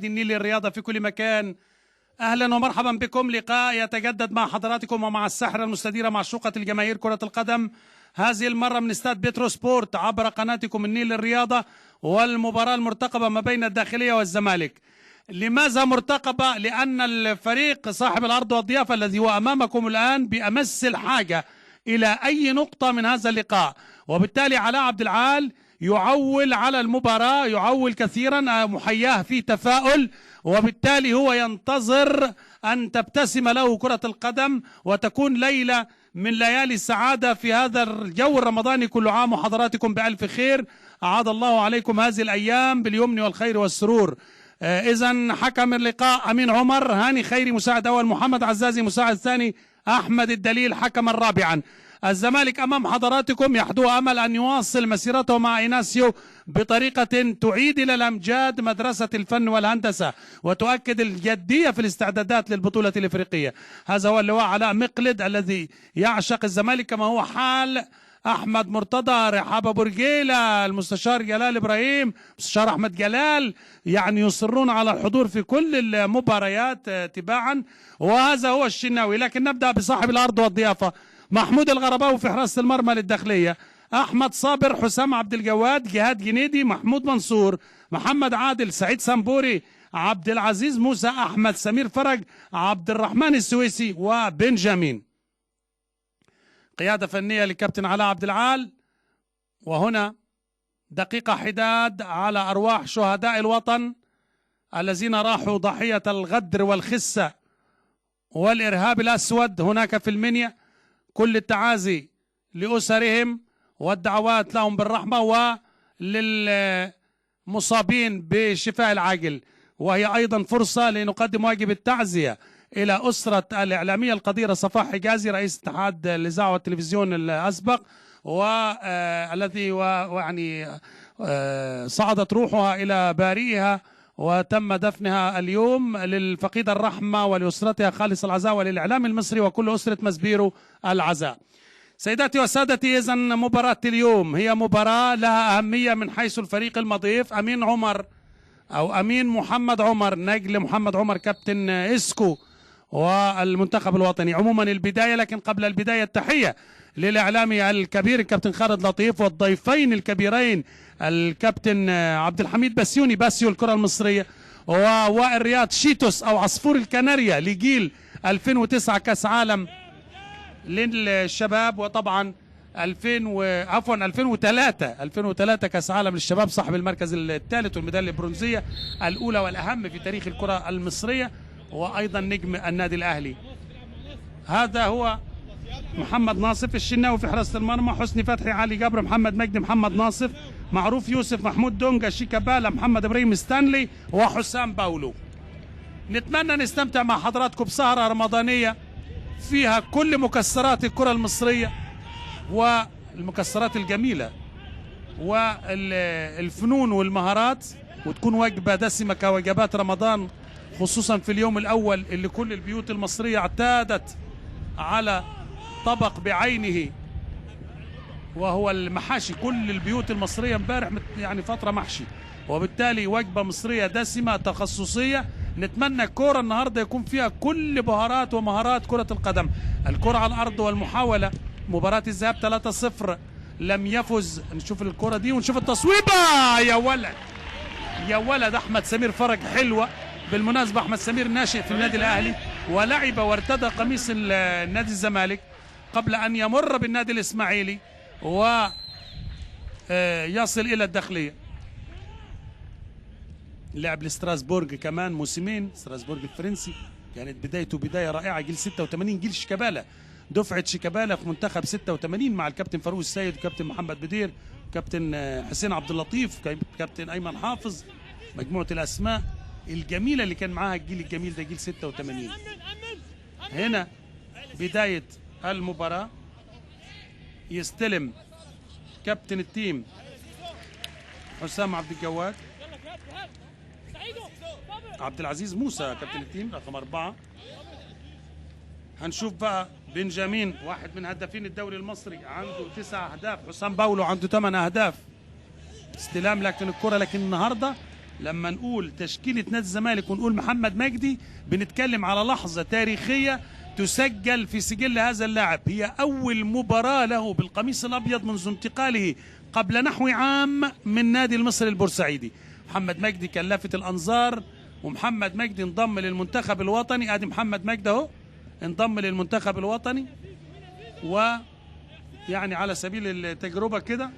النيل للرياضة في كل مكان. أهلا ومرحبا بكم، لقاء يتجدد مع حضراتكم ومع الساحرة المستديرة معشوقة الجماهير كرة القدم، هذه المرة من استاد بيترو سبورت عبر قناتكم النيل للرياضة، والمباراة المرتقبة ما بين الداخلية والزمالك. لماذا مرتقبة؟ لأن الفريق صاحب الأرض والضيافة الذي هو أمامكم الآن بأمس الحاجة إلى أي نقطة من هذا اللقاء، وبالتالي علاء عبد العال يعول على المباراة، يعول كثيرا، محياه في تفاؤل، وبالتالي هو ينتظر أن تبتسم له كرة القدم وتكون ليلة من ليالي السعادة في هذا الجو الرمضاني. كل عام وحضراتكم بألف خير، أعاد الله عليكم هذه الأيام باليمن والخير والسرور. إذن حكم اللقاء أمين عمر، هاني خيري مساعد أول، محمد عزازي مساعد ثاني، أحمد الدليل حكما رابعا. الزمالك أمام حضراتكم يحدو أمل أن يواصل مسيرته مع إيناسيو بطريقة تعيد إلى الأمجاد مدرسة الفن والهندسة وتؤكد الجدية في الاستعدادات للبطولة الإفريقية. هذا هو اللواء علاء مقلد الذي يعشق الزمالك كما هو حال أحمد مرتضى، رحاب برجيلة، المستشار جلال إبراهيم، المستشار أحمد جلال، يعني يصرون على الحضور في كل المباريات تباعا، وهذا هو الشناوي. لكن نبدأ بصاحب الأرض والضيافة، محمود الغرباوي في حراسة المرمى للداخلية، أحمد صابر، حسام عبد الجواد، جهاد جنيدي، محمود منصور، محمد عادل، سعيد سمبوري، عبد العزيز موسى، أحمد سمير فرج، عبد الرحمن السويسي، وبنجامين. قيادة فنية لكابتن علاء عبد العال. وهنا دقيقة حداد على أرواح شهداء الوطن الذين راحوا ضحية الغدر والخسة والإرهاب الأسود هناك في المنيا. كل التعازي لأسرهم والدعوات لهم بالرحمة وللمصابين بالشفاء العاجل، وهي أيضا فرصة لنقدم واجب التعزية إلى أسرة الإعلامية القديرة صفاء حجازي رئيس اتحاد الإذاعة والتلفزيون الأسبق، والذي يعني صعدت روحها إلى بارئها وتم دفنها اليوم. للفقيد الرحمة ولأسرتها خالص العزاء، وللإعلام المصري وكل أسرة مسبيرو العزاء. سيداتي وسادتي، إذن مباراة اليوم هي مباراة لها أهمية من حيث الفريق المضيف. أمين عمر أو أمين محمد عمر، نجل محمد عمر كابتن إسكو والمنتخب الوطني. عموما البداية، لكن قبل البداية التحية للإعلامي الكبير الكابتن خالد لطيف، والضيفين الكبيرين الكابتن عبد الحميد بسيوني باسيو الكرة المصرية، ووائل رياض شيتوس أو عصفور الكناريا لجيل 2009 كأس عالم للشباب، وطبعا 2003 كأس عالم للشباب، صاحب المركز الثالث والميدالية البرونزية الأولى والأهم في تاريخ الكرة المصرية، وأيضا نجم النادي الأهلي. هذا هو محمد ناصف. الشناوي في حراسة المرمى، حسني فتحي، علي جبر، محمد مجدي، محمد ناصف، معروف يوسف، محمود دونجا، شيكابالا، محمد إبراهيم ستانلي، وحسام باولو. نتمنى نستمتع مع حضراتكم بسهرة رمضانية فيها كل مكسرات الكرة المصرية والمكسرات الجميلة والفنون والمهارات، وتكون وجبة دسمة كوجبات رمضان، خصوصا في اليوم الأول اللي كل البيوت المصرية اعتادت على طبق بعينه وهو المحاشي. كل البيوت المصرية امبارح يعني فترة محشي، وبالتالي وجبة مصرية دسمة تخصصية. نتمنى الكرة النهاردة يكون فيها كل بهارات ومهارات كرة القدم. الكرة على الأرض والمحاولة. مباراة الذهاب 3-0 لم يفز. نشوف الكرة دي ونشوف التصويبة. يا ولد يا ولد، أحمد سمير فرج، حلوة بالمناسبة. أحمد سمير ناشئ في النادي الأهلي، ولعب وارتدى قميص النادي الزمالك قبل أن يمر بالنادي الإسماعيلي ويصل إلى الداخلية. لعب لستراسبورغ كمان موسمين، ستراسبورغ الفرنسي، كانت بدايته بداية رائعة. جيل 86، جيل شيكابالا، دفعة شيكابالا في منتخب 86 مع الكابتن فاروق السيد وكابتن محمد بدير، كابتن حسين عبد اللطيف، كابتن أيمن حافظ، مجموعة الأسماء الجميلة اللي كان معاها الجيل الجميل ده، جيل 86. هنا بداية المباراة، يستلم كابتن التيم حسام عبد الجواد، عبد العزيز موسى كابتن التيم رقم 4. هنشوف بقى بنجامين، واحد من هدافين الدوري المصري، عنده 9 أهداف. حسام باولو عنده 8 أهداف. استلام لكن الكرة، لكن النهارده لما نقول تشكيلة نادي الزمالك ونقول محمد مجدي بنتكلم على لحظة تاريخية تسجل في سجل هذا اللاعب. هي أول مباراة له بالقميص الأبيض منذ انتقاله قبل نحو عام من نادي المصري البورسعيدي. محمد مجدي كان لافت الأنظار، ومحمد مجدي انضم للمنتخب الوطني. ادي محمد مجدي اهو انضم للمنتخب الوطني، ويعني على سبيل التجربة كده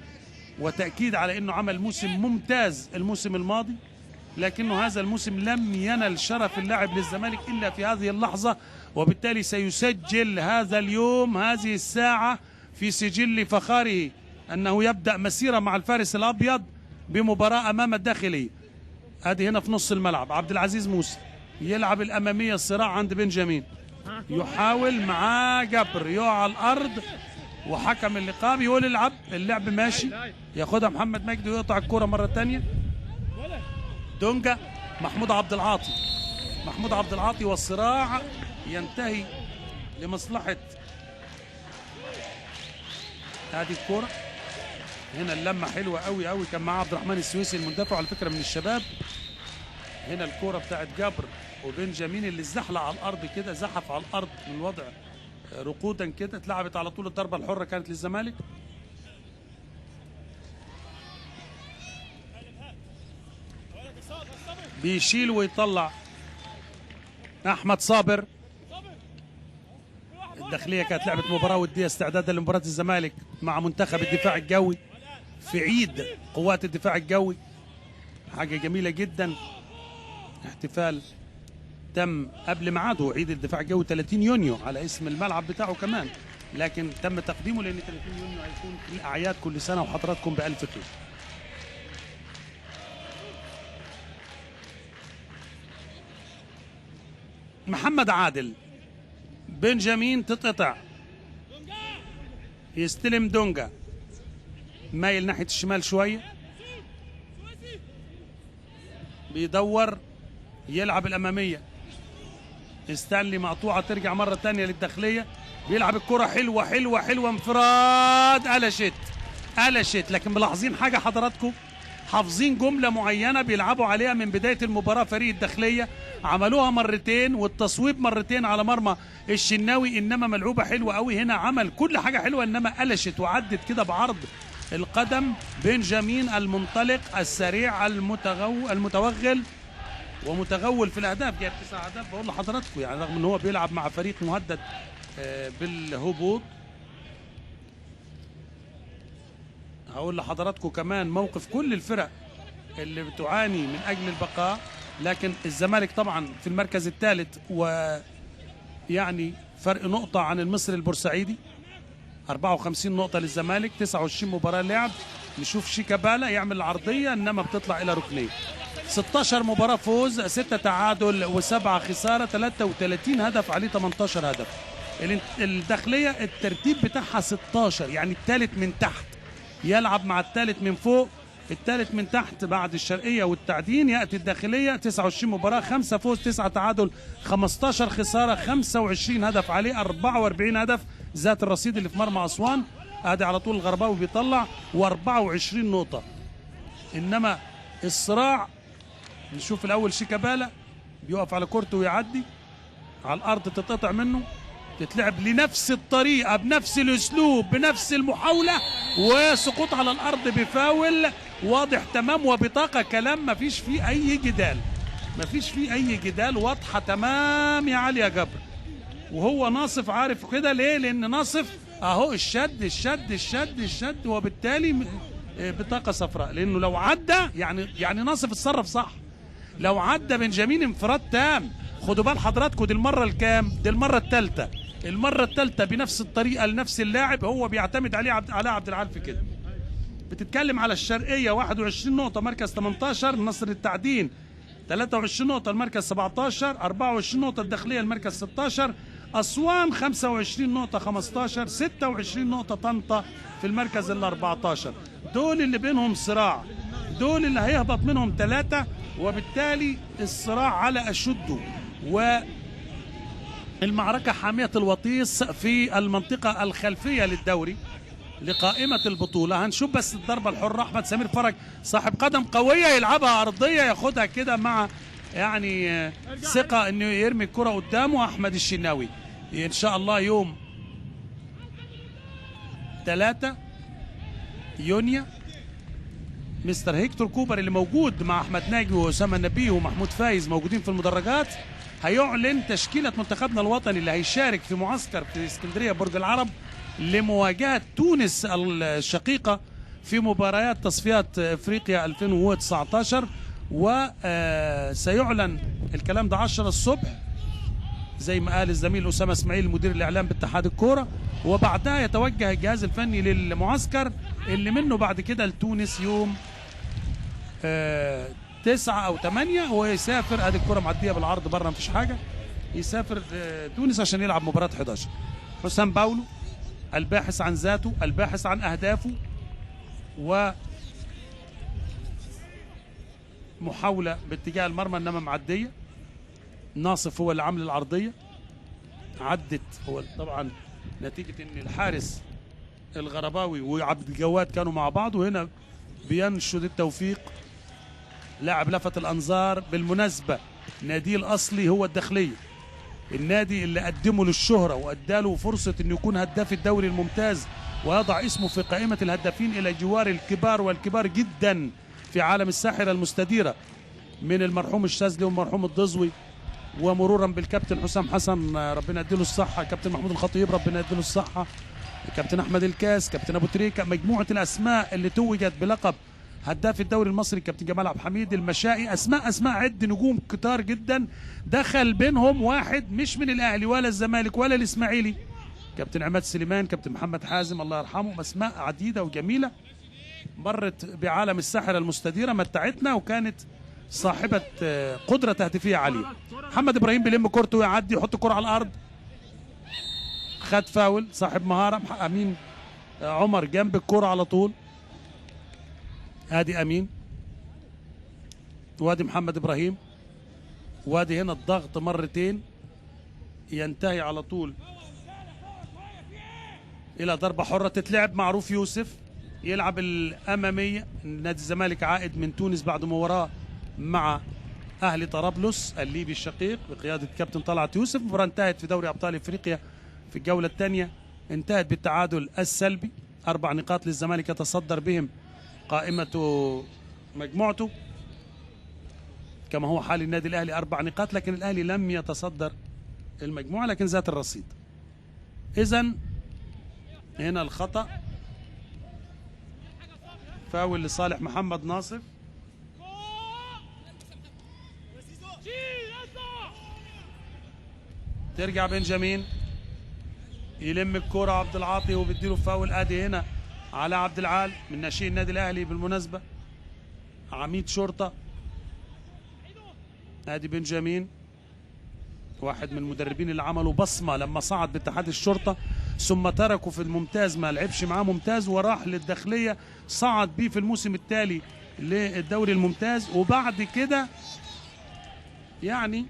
وتأكيد على انه عمل موسم ممتاز الموسم الماضي، لكنه هذا الموسم لم ينل شرف اللاعب للزمالك الا في هذه اللحظة، وبالتالي سيسجل هذا اليوم هذه الساعة في سجل فخاره انه يبدأ مسيرة مع الفارس الابيض بمباراة امام الداخلية. ادي هنا في نص الملعب عبد العزيز موسى يلعب الامامية، الصراع عند بنجامين، يحاول معاه جبر، يقع على الارض، وحكم اللقاء بيقول العب، اللعب ماشي، ياخدها محمد مجدي ويقطع الكرة مرة تانية. دونجا محمود عبد العاطي، محمود عبد العاطي، والصراع ينتهي لمصلحة هذه الكرة. هنا اللمة حلوة قوي قوي، كان معاه عبد الرحمن السويسي المدافع على فكرة من الشباب. هنا الكرة بتاعت جبر وبنجامين اللي اتزحلق على الأرض كده، زحف على الأرض من وضع رقودا كده، اتلعبت على طول. الضربة الحرة كانت للزمالك. بيشيل ويطلع أحمد صابر. الداخلية كانت لعبة مباراة ودية استعدادا لمباراة الزمالك مع منتخب الدفاع الجوي في عيد قوات الدفاع الجوي. حاجة جميلة جدا، احتفال تم قبل ميعاده، عيد الدفاع الجوي 30 يونيو على اسم الملعب بتاعه كمان، لكن تم تقديمه لأن 30 يونيو هيكون في الأعياد كل سنة، وحضراتكم بألف خير. محمد عادل، بنجامين تتقطع، يستلم دونجا، مايل ناحية الشمال شوية، بيدور يلعب الأمامية، استنلي مقطوعة ترجع مرة تانية للداخلية، بيلعب الكرة حلوة حلوة حلوة، انفراد، قلشت. لكن ملاحظين حاجة حضراتكم، حافظين جملة معينة بيلعبوا عليها من بداية المباراة فريق الداخلية، عملوها مرتين والتصويب مرتين على مرمى الشناوي، انما ملعوبة حلوة قوي. هنا عمل كل حاجة حلوة انما قلشت وعدت كده بعرض القدم. بنجامين المنطلق السريع المتوغل ومتغول في الاهداف، جاب 9 اهداف. بقول لحضراتكم يعني رغم ان هو بيلعب مع فريق مهدد بالهبوط. هقول لحضراتكم كمان موقف كل الفرق اللي بتعاني من اجل البقاء، لكن الزمالك طبعا في المركز الثالث، ويعني فرق نقطة عن المصري البورسعيدي، 54 نقطة للزمالك، 29 مباراة لعب. نشوف شيكابالا يعمل العرضية انما بتطلع الى ركنية. 16 مباراة فوز، 6 تعادل و7 خسارة، 33 هدف عليه 18 هدف. الداخلية الترتيب بتاعها 16، يعني الثالث من تحت يلعب مع الثالث من فوق. الثالث من تحت بعد الشرقية والتعدين يأتي الداخلية، 29 مباراة، 5 فوز 9 تعادل 15 خسارة، 25 هدف عليه، 44 هدف ذات الرصيد اللي في مرمى أسوان. ادي على طول الغرباوي بيطلع، و24 نقطة. انما الصراع نشوف الاول شيكابالا بيقف على كورته ويعدي على الارض، تتقطع منه، تتلعب لنفس الطريقة بنفس الاسلوب بنفس المحاولة، وسقوط على الارض بفاول واضح تمام وبطاقة. كلام ما فيش فيه اي جدال، ما فيش فيه اي جدال، واضحة تمام يا علي يا جبر. وهو ناصف عارف كده ليه؟ لان ناصف اهو الشد وبالتالي بطاقة صفراء، لانه لو عدى يعني ناصف اتصرف صح. لو عدى بنجامين انفراد تام. خدوا بال حضراتكم، دي المرة الكام؟ دي المرة الثالثة، المرة الثالثة بنفس الطريقة لنفس اللاعب، هو بيعتمد عليه على عبد العال في كده. بتتكلم على الشرقية 21 نقطة مركز 18، نصر التعدين 23 نقطة المركز 17، 24 نقطة الداخلية المركز 16، أسوان 25 نقطة 15، 26 نقطة طنطا في المركز ال 14. دول اللي بينهم صراع، دول اللي هيهبط منهم 3، وبالتالي الصراع على أشده، والمعركة حامية الوطيس في المنطقة الخلفية للدوري. لقائمة البطولة. هنشوف بس الضربة الحرة. أحمد سمير فرج صاحب قدم قوية يلعبها أرضية، ياخدها كده مع يعني ثقة إنه يرمي الكرة قدامه. أحمد الشناوي إن شاء الله يوم 3 يونيو مستر هيكتور كوبر اللي موجود مع أحمد ناجي وأسامة النبيه ومحمود فايز موجودين في المدرجات، هيعلن تشكيلة منتخبنا الوطني اللي هيشارك في معسكر في اسكندرية برج العرب لمواجهة تونس الشقيقة في مباريات تصفيات افريقيا 2019. وسيعلن الكلام ده 10 الصبح زي ما قال الزميل أسامة اسماعيل مدير الإعلام باتحاد الكورة، وبعدها يتوجه الجهاز الفني للمعسكر اللي منه بعد كده لتونس يوم 9 أو 8 ويسافر. ادي الكرة معدية بالعرض بره مفيش حاجة، يسافر تونس عشان يلعب مباراة 11. حسام باولو الباحث عن ذاته، الباحث عن أهدافه، ومحاولة باتجاه المرمى إنما معدية. ناصف هو اللي عامل العرضية، عدت هو طبعا نتيجة إن الحارس الغرباوي وعبد الجواد كانوا مع بعض، وهنا بينشد التوفيق لاعب لفت الأنظار. بالمناسبة ناديه الأصلي هو الداخلية، النادي اللي قدمه للشهرة وأداله فرصة أنه يكون هداف الدوري الممتاز ويضع اسمه في قائمة الهدافين إلى جوار الكبار والكبار جدا في عالم الساحرة المستديرة، من المرحوم الشاذلي والمرحوم الضزوي ومرورا بالكابتن حسام حسن ربنا يديله الصحة، كابتن محمود الخطيب ربنا يديله الصحة، كابتن أحمد الكاس، كابتن أبو تريكة، مجموعة الأسماء اللي توجت بلقب هداف الدوري المصري، كابتن جمال عبد الحميد، المشائي، اسماء عد نجوم كتار جدا. دخل بينهم واحد مش من الاهلي ولا الزمالك ولا الاسماعيلي، كابتن عماد سليمان، كابتن محمد حازم الله يرحمه. اسماء عديده وجميله مرت بعالم الساحره المستديره، متعتنا وكانت صاحبه قدره تهديفيه عاليه. محمد ابراهيم بيلم كورته ويعدي يحط الكره على الارض، خد فاول صاحب مهاره. امين عمر جنب الكره على طول، ادي امين وادي محمد ابراهيم، وادي هنا الضغط مرتين ينتهي على طول الى ضربه حره تتلعب. معروف يوسف يلعب الاماميه. نادي الزمالك عائد من تونس بعد مباراه مع اهلي طرابلس الليبي الشقيق بقياده كابتن طلعت يوسف. المباراه انتهت في دوري ابطال افريقيا في الجوله الثانيه، انتهت بالتعادل السلبي، 4 نقاط للزمالك يتصدر بهم قائمة مجموعته كما هو حال النادي الأهلي 4 نقاط، لكن الأهلي لم يتصدر المجموعة لكن ذات الرصيد. إذن هنا الخطأ، فاول لصالح محمد ناصف. ترجع بنجامين يلم الكرة عبد العاطي وبيديله فاول. ادي هنا على عبد العال من ناشئين النادي الاهلي بالمناسبه، عميد شرطه. ادي بنجامين واحد من المدربين اللي عملوا بصمه لما صعد باتحاد الشرطه ثم تركه في الممتاز، ما لعبش معاه ممتاز وراح للداخليه، صعد بيه في الموسم التالي للدوري الممتاز، وبعد كده يعني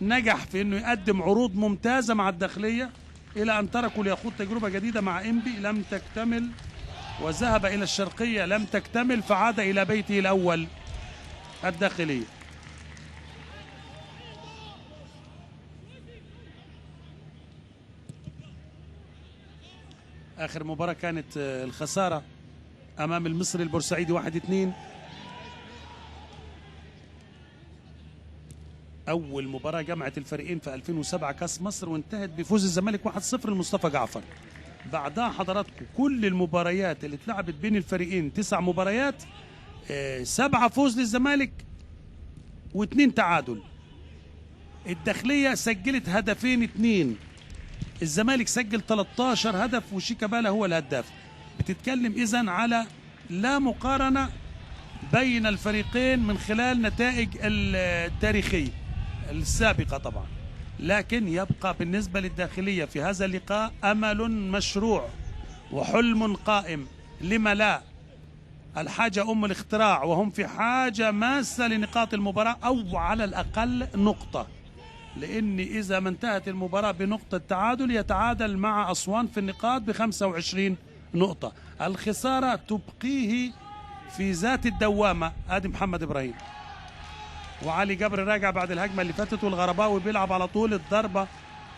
نجح في انه يقدم عروض ممتازه مع الداخليه الى ان تركوا ليخوض تجربه جديده مع انبي لم تكتمل، وذهب الى الشرقيه لم تكتمل، فعاد الى بيته الاول الداخليه. اخر مباراه كانت الخساره امام المصري البورسعيدي 1-2. أول مباراة جمعت الفريقين في 2007 كأس مصر وانتهت بفوز الزمالك 1-0 لمصطفى جعفر. بعدها حضراتكم كل المباريات اللي اتلعبت بين الفريقين 9 مباريات، 7 فوز للزمالك و2 تعادل. الداخلية سجلت هدفين 2، الزمالك سجل 13 هدف وشيكابالا هو الهداف. بتتكلم إذن على لا مقارنة بين الفريقين من خلال نتائج التاريخية السابقة طبعا، لكن يبقى بالنسبة للداخلية في هذا اللقاء أمل مشروع وحلم قائم. لما لا؟ الحاجة أم الاختراع، وهم في حاجة ماسة لنقاط المباراة أو على الأقل نقطة، لأن إذا ما انتهت المباراة بنقطة تعادل يتعادل مع أسوان في النقاط ب25 نقطة. الخسارة تبقيه في ذات الدوامة. ادي محمد ابراهيم وعلي جبر راجع بعد الهجمة اللي فاتت، والغرباوي بيلعب على طول الضربة،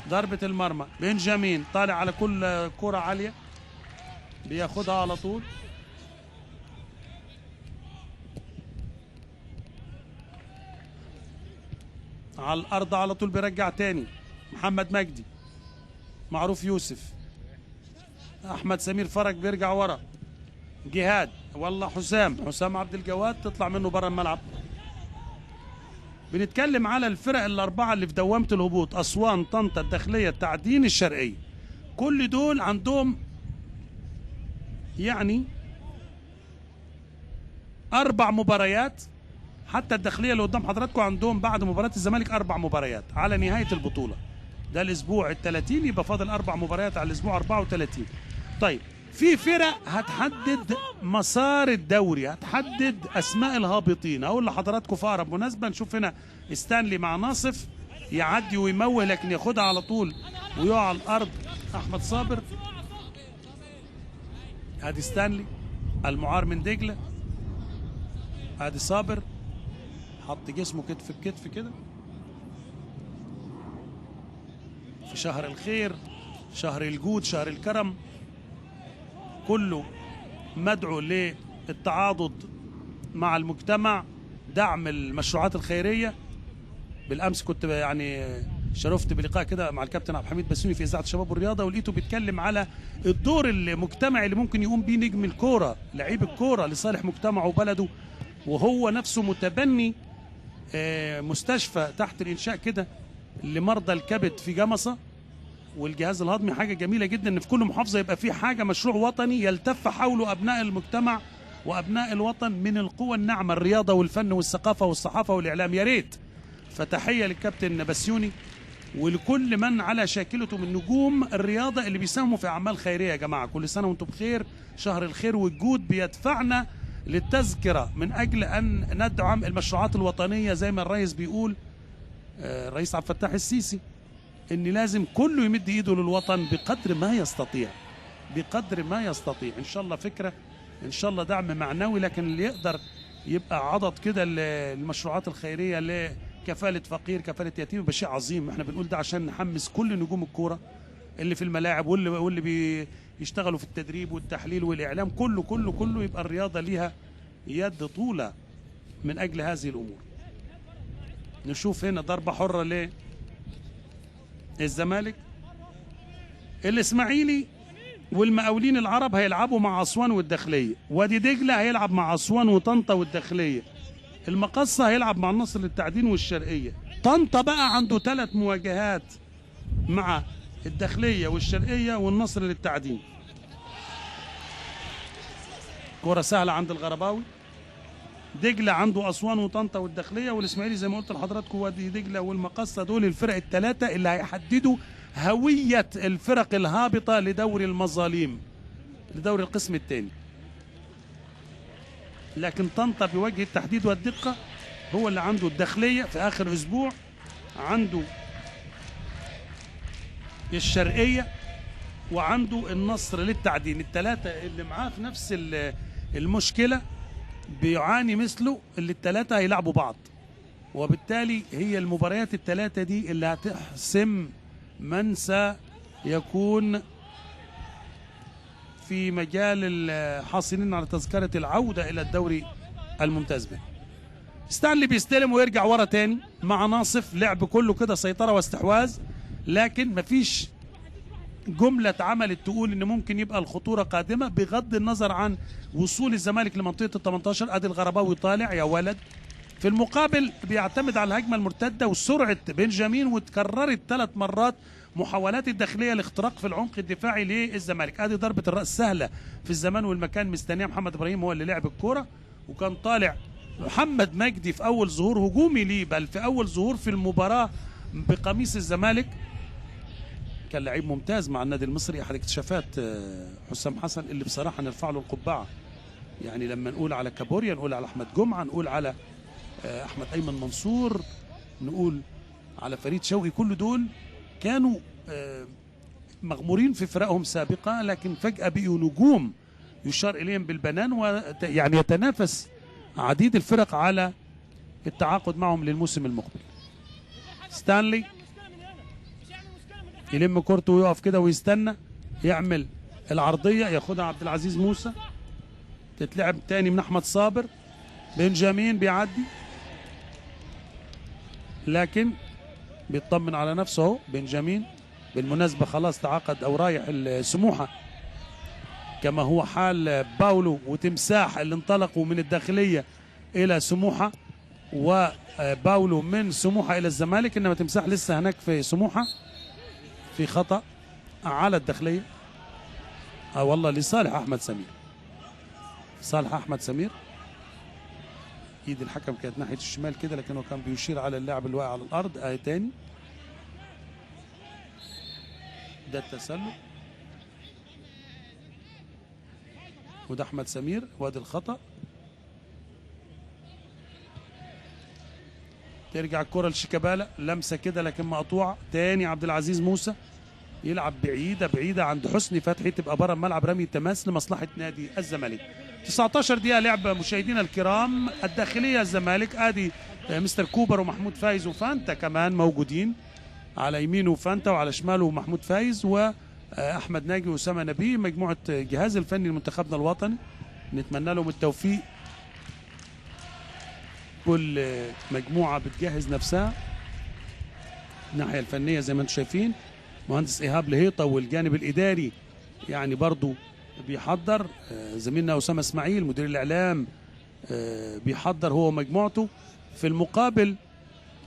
ضربة المرمى. بنجامين طالع على كل كرة عالية بياخدها على طول. على الأرض على طول بيرجع تاني محمد مجدي، معروف يوسف، أحمد سمير فرج بيرجع ورا، جهاد والله حسام عبد الجواد تطلع منه بره الملعب. بنتكلم على الفرق الأربعة اللي في دوامة الهبوط: أسوان، طنطا، الداخلية، التعدين، الشرقية. كل دول عندهم يعني 4 مباريات. حتى الداخلية اللي قدام حضراتكم عندهم بعد مباراة الزمالك 4 مباريات على نهاية البطولة. ده الأسبوع ال30، يبقى فاضل 4 مباريات على الأسبوع 34. طيب في فرق هتحدد مسار الدوري، هتحدد أسماء الهابطين. أقول لحضراتكم في أقرب مناسبة. نشوف هنا ستانلي مع ناصف يعدي ويموه، لكن ياخدها على طول ويقع على الأرض أحمد صابر. ادي ستانلي المعار من دجلة، ادي صابر حط جسمه كتف بكتف كده في شهر الخير، شهر الجود، شهر الكرم، كله مدعو للتعاضد مع المجتمع، دعم المشروعات الخيرية. بالامس كنت يعني شرفت بلقاء كده مع الكابتن عبد الحميد بسيوني في اذاعه الشباب والرياضه، ولقيته بيتكلم على الدور المجتمعي اللي ممكن يقوم بيه نجم الكوره، لعيب الكوره لصالح مجتمعه وبلده. وهو نفسه متبني مستشفى تحت الانشاء كده لمرضى الكبد في جمصه والجهاز الهضمي. حاجه جميله جدا ان في كل محافظه يبقى في حاجه، مشروع وطني يلتف حوله ابناء المجتمع وابناء الوطن من القوى الناعمه، الرياضه والفن والثقافه والصحافه والاعلام. يا ريت. فتحيه للكابتن بسيوني ولكل من على شاكلته من نجوم الرياضه اللي بيساهموا في اعمال خيريه. يا جماعه كل سنه وانتم بخير. شهر الخير والجود بيدفعنا للتذكره من اجل ان ندعم المشروعات الوطنيه، زي ما الرئيس بيقول الرئيس عبد الفتاح السيسي، ان لازم كله يمد ايده للوطن بقدر ما يستطيع، بقدر ما يستطيع. ان شاء الله فكره، ان شاء الله دعم معنوي، لكن اللي يقدر يبقى عضد كده المشروعات الخيريه لكفاله فقير، كفاله يتيم، يبقى شيء عظيم. احنا بنقول ده عشان نحمس كل نجوم الكوره اللي في الملاعب واللي بيشتغلوا في التدريب والتحليل والاعلام، كله كله كله يبقى الرياضه ليها يد طوله من اجل هذه الامور. نشوف هنا ضربه حره للزمالك. الاسماعيلي والمقاولين العرب هيلعبوا مع اسوان والداخليه، وادي دجله هيلعب مع اسوان وطنطا والداخليه، المقصه هيلعب مع النصر للتعدين والشرقيه. طنطا بقى عنده 3 مواجهات مع الداخليه والشرقيه والنصر للتعدين. كرة سهله عند الغرباوي. دجله عنده اسوان وطنطا والداخليه، والاسماعيلي زي ما قلت لحضراتكم وادي دجله والمقصه. دول الفرق ال3 اللي هيحددوا هويه الفرق الهابطه لدوري المظالم، لدوري القسم الثاني. لكن طنطا بوجه التحديد والدقه هو اللي عنده الداخليه في اخر اسبوع، عنده الشرقيه، وعنده النصر للتعدين. ال3 اللي معاه في نفس المشكله بيعاني مثله، اللي ال3 هيلعبوا بعض، وبالتالي هي المباريات ال3 دي اللي هتحسم من سيكون في مجال الحاصلين على تذكرة العودة إلى الدوري الممتاز به. ستانلي بيستلم ويرجع ورا تاني مع ناصف، لعب كله كده سيطرة واستحواذ، لكن مفيش جملة اتعملت تقول ان ممكن يبقى الخطورة قادمة، بغض النظر عن وصول الزمالك لمنطقة ال18. ادي الغرباوي طالع يا ولد. في المقابل بيعتمد على الهجمة المرتدة وسرعة بنجامين، وتكررت 3 مرات محاولات الداخلية لاختراق في العمق الدفاعي للزمالك. ادي ضربة الرأس سهلة في الزمان والمكان، مستنيه محمد ابراهيم هو اللي لعب الكورة، وكان طالع محمد مجدي في اول ظهور هجومي ليه، بل في اول ظهور في المباراة بقميص الزمالك كان لعيب ممتاز مع النادي المصري. احد اكتشافات حسام حسن اللي بصراحة نرفع له القبعة. يعني لما نقول على كابوريا، نقول على احمد جمعة، نقول على احمد ايمن منصور، نقول على فريد شوقي، كل دول كانوا مغمورين في فرقهم سابقة، لكن فجأة بقوا نجوم يشار إليهم بالبنان، ويعني يتنافس عديد الفرق على التعاقد معهم للموسم المقبل. ستانلي يلم كورته ويقف كده ويستنى، يعمل العرضية ياخدها عبد العزيز موسى، تتلعب تاني من أحمد صابر. بنجامين بيعدي لكن بيطمن على نفسه اهو بنجامين. بالمناسبة خلاص تعاقد أو رايح السموحة، كما هو حال باولو وتمساح اللي انطلقوا من الداخلية إلى سموحة، وباولو من سموحة إلى الزمالك، إنما تمساح لسه هناك في سموحة. في خطأ على الداخلية والله لصالح أحمد سمير، صالح أحمد سمير. ايد الحكم كانت ناحية الشمال كده، لكنه كان بيشير على اللاعب الواقع على الأرض. تاني ده التسلل، وده أحمد سمير، وادي الخطأ. ترجع الكرة لشيكابالا، لمسة كده لكن مقطوعة. تاني عبد العزيز موسى يلعب بعيدة عند حسني فتحي، تبقى بره الملعب رمي تماس لمصلحة نادي الزمالك. 19 دقيقة لعب مشاهدينا الكرام. الداخلية الزمالك ادي مستر كوبر ومحمود فايز وفانتا كمان موجودين على يمينه، فانتا وعلى شماله محمود فايز واحمد ناجي واسامه نبيه، مجموعة الجهاز الفني لمنتخبنا الوطني. نتمنى لهم التوفيق. كل مجموعة بتجهز نفسها الناحية الفنية زي ما انتم شايفين. مهندس إيهاب لهيطة والجانب الإداري يعني برضو بيحضر. زميلنا أسامة إسماعيل مدير الإعلام بيحضر هو ومجموعته. في المقابل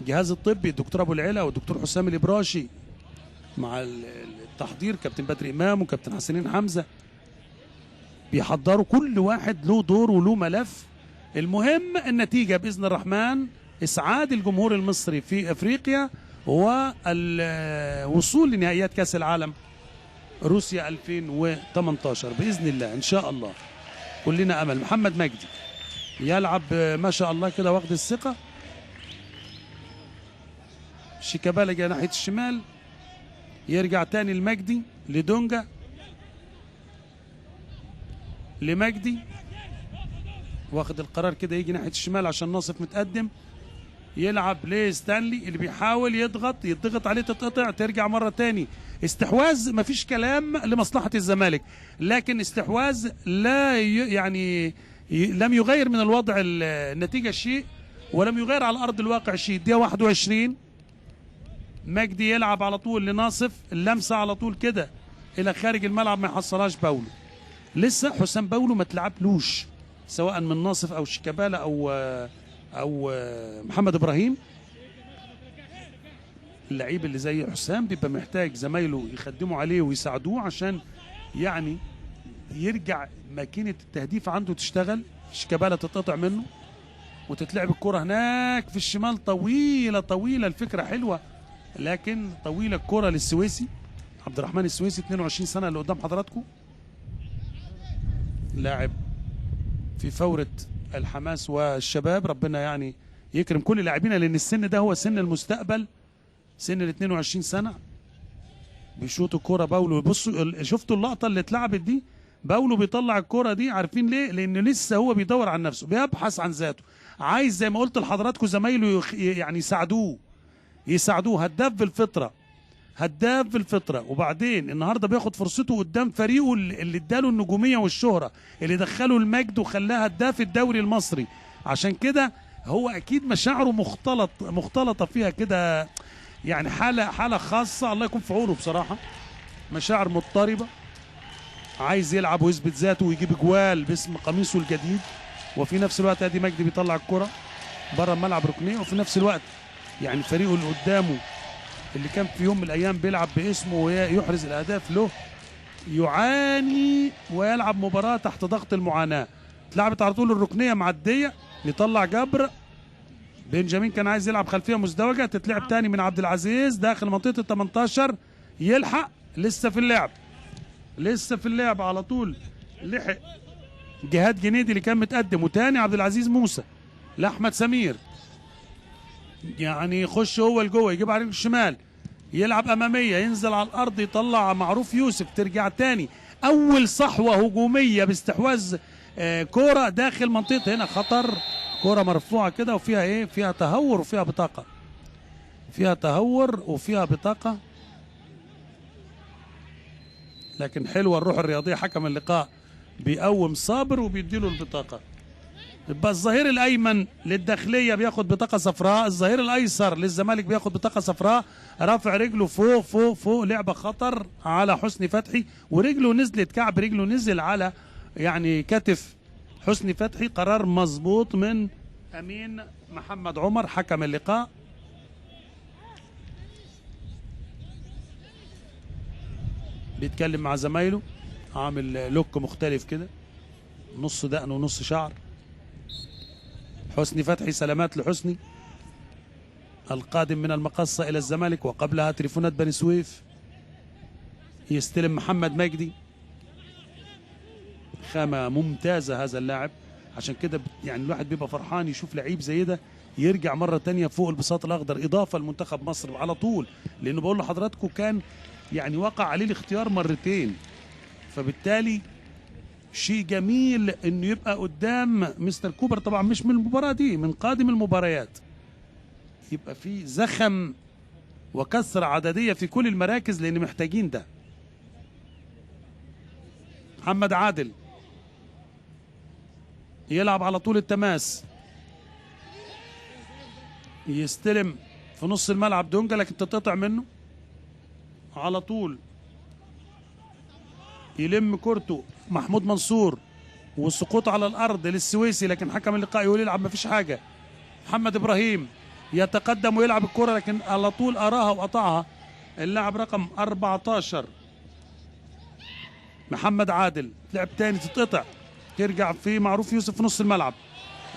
الجهاز الطبي الدكتور أبو العلا والدكتور حسام الإبراشي مع التحضير كابتن بدر إمام وكابتن حسنين حمزة بيحضروا، كل واحد له دور وله ملف. المهم النتيجة بإذن الرحمن إسعاد الجمهور المصري في أفريقيا والوصول لنهائيات كأس العالم روسيا 2018 بإذن الله إن شاء الله. كلنا أمل. محمد مجدي يلعب ما شاء الله كده واخد الثقة. شيكابالا جاي ناحية الشمال، يرجع تاني المجدي لدونجا لمجدي، واخد القرار كده يجي ناحية الشمال عشان ناصف متقدم، يلعب لستانلي اللي بيحاول يضغط عليه تتقطع، ترجع مرة تاني. استحواذ مفيش كلام لمصلحة الزمالك، لكن استحواذ لا يعني لم يغير من الوضع النتيجة شيء، ولم يغير على أرض الواقع شيء. دقيقة 21 مجدي يلعب على طول لناصف، اللمسة على طول كده إلى خارج الملعب ما يحصلهاش باولو. لسه حسام باولو ما تلعبلوش سواء من ناصف أو شيكابالا أو محمد إبراهيم. اللعيب اللي زي حسام بيبقى محتاج زمايله يخدموا عليه ويساعدوه عشان يعني يرجع ماكينة التهديف عنده تشتغل. شيكابالا تتقطع منه وتتلعب الكرة هناك في الشمال طويلة. الفكرة حلوة لكن طويلة الكرة للسويسي عبد الرحمن السويسي 22 سنة اللي قدام حضراتكم، لاعب في فورة الحماس والشباب. ربنا يعني يكرم كل لاعبينا لان السن ده هو سن المستقبل، سن ال 22 سنة. بيشوط الكرة باولو. بصوا شفتوا اللقطة اللي اتلعبت دي، باولو بيطلع الكرة دي عارفين ليه؟ لانه لسه هو بيدور عن نفسه، بيبحث عن ذاته، عايز زي ما قلت لحضراتكم زمايله يعني يساعدوه. هداف بالفطرة، وبعدين النهارده بياخد فرصته قدام فريقه اللي اداله النجومية والشهرة، اللي دخله المجد وخلاه هداف الدوري المصري. عشان كده هو اكيد مشاعره مختلطة فيها كده، يعني حالة خاصة. الله يكون في عونه بصراحة، مشاعر مضطربة، عايز يلعب ويثبت ذاته ويجيب جوال باسم قميصه الجديد. وفي نفس الوقت ادي مجدي بيطلع الكرة بره الملعب ركنية، وفي نفس الوقت يعني فريقه اللي قدامه اللي كان في يوم من الايام بيلعب باسمه ويحرز الاهداف له يعاني ويلعب مباراة تحت ضغط المعاناة. اتلعبت على طول الركنية معدية، يطلع جبر. بنجامين كان عايز يلعب خلفية مزدوجة، تتلعب تاني من عبد العزيز داخل منطقة ال 18، يلحق لسه في اللعب على طول. لحق جهاد جنيدي اللي كان متقدم، وتاني عبد العزيز موسى لاحمد سمير، يعني يخش هو لجوه يجيب على الشمال، يلعب اماميه، ينزل على الارض، يطلع معروف يوسف، ترجع تاني. اول صحوه هجوميه باستحواذ كوره داخل منطقه، هنا خطر، كوره مرفوعه كده وفيها ايه؟ فيها تهور وفيها بطاقه، فيها تهور وفيها بطاقه، لكن حلوه الروح الرياضيه. حكم اللقاء بيقوم صابر وبيديله البطاقه. يبقى الظهير الايمن للداخليه بياخد بطاقه صفراء، الظهير الايسر للزمالك بياخد بطاقه صفراء. رافع رجله فوق فوق فوق، لعبه خطر على حسني فتحي، ورجله نزلت، كعب رجله نزل على يعني كتف حسني فتحي. قرار مظبوط من امين محمد عمر حكم اللقاء. بيتكلم مع زمايله، عامل لوك مختلف كده، نص دقن ونص شعر. حسني فتحي، سلامات لحسني القادم من المقصة إلى الزمالك، وقبلها تليفونات بني سويف. يستلم محمد مجدي، خامة ممتازة هذا اللاعب، عشان كده يعني الواحد بيبقى فرحان يشوف لعيب زي ده يرجع مرة تانية فوق البساط الأخضر، إضافة لمنتخب مصر على طول، لأنه بقول لحضراتكم كان يعني وقع عليه الاختيار مرتين، فبالتالي شيء جميل انه يبقى قدام مستر كوبر. طبعا مش من المباراة دي، من قادم المباريات يبقى في زخم وكثرة عددية في كل المراكز، لان محتاجين ده. محمد عادل يلعب على طول التماس، يستلم في نص الملعب دونجا، لكن تتقطع منه على طول. يلم كورته محمود منصور، والسقوط على الارض للسويسي، لكن حكم اللقاء يقول يلعب مفيش حاجه. محمد ابراهيم يتقدم ويلعب الكره، لكن على طول اراها وقطعها اللاعب رقم 14 محمد عادل. لعب تاني، تتقطع، ترجع في معروف يوسف في نص الملعب،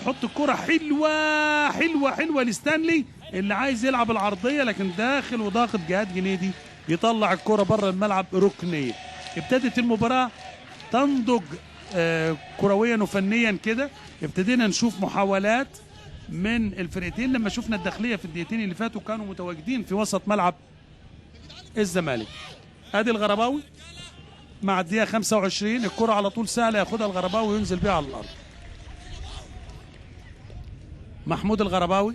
يحط الكره حلوه حلوه حلوه لستانلي اللي عايز يلعب العرضيه، لكن داخل وضاغط جهاد جنيدي، يطلع الكره بره الملعب، ركنيه. ابتدت المباراه تنضج كرويا وفنيا كده، ابتدينا نشوف محاولات من الفرقتين. لما شفنا الداخليه في الدقيقتين اللي فاتوا كانوا متواجدين في وسط ملعب الزمالك. ادي الغرباوي مع الدقيقه 25، الكره على طول سهله ياخدها الغرباوي وينزل بيها على الارض. محمود الغرباوي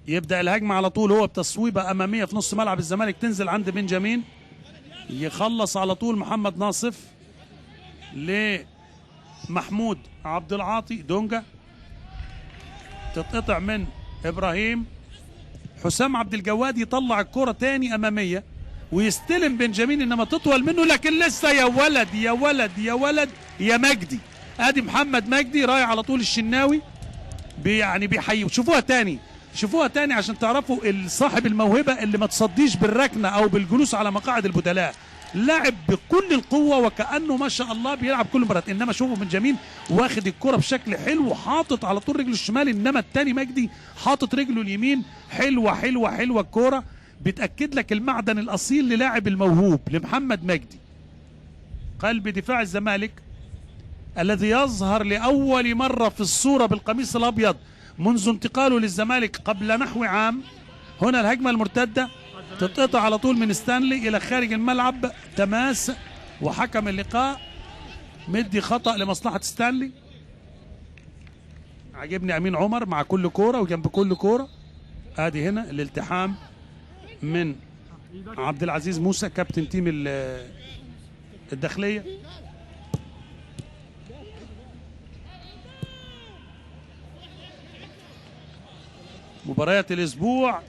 يبدأ الهجمة على طول، هو بتصويبة أمامية في نص ملعب الزمالك، تنزل عند بنجامين، يخلص على طول محمد ناصف لمحمود عبد العاطي دونجا، تتقطع من إبراهيم. حسام عبد الجواد يطلع الكرة تاني أمامية ويستلم بنجامين، إنما تطول منه، لكن لسه يا ولد يا ولد يا ولد يا مجدي. أدي محمد مجدي رايح على طول الشناوي، يعني بيحيي. شوفوها تاني، شوفوها تاني عشان تعرفوا صاحب الموهبة اللي ما تصديش بالركنة او بالجلوس على مقاعد البدلاء، لاعب بكل القوة وكأنه ما شاء الله بيلعب كل مباراة. انما شوفوا بنجامين واخد الكرة بشكل حلو، حاطط على طول رجله الشمال، انما التاني مجدي حاطط رجله اليمين. حلوة حلوة حلوة الكرة، بتأكد لك المعدن الأصيل للاعب الموهوب لمحمد مجدي، قلب دفاع الزمالك الذي يظهر لأول مرة في الصورة بالقميص الأبيض منذ انتقاله للزمالك قبل نحو عام. هنا الهجمة المرتدة تتقطع على طول من ستانلي إلى خارج الملعب، تماس، وحكم اللقاء مدي خطأ لمصلحة ستانلي. عجبني أمين عمر مع كل كورة وجنب كل كورة. ادي هنا الالتحام من عبد العزيز موسى كابتن تيم الداخلية. مباريات الاسبوع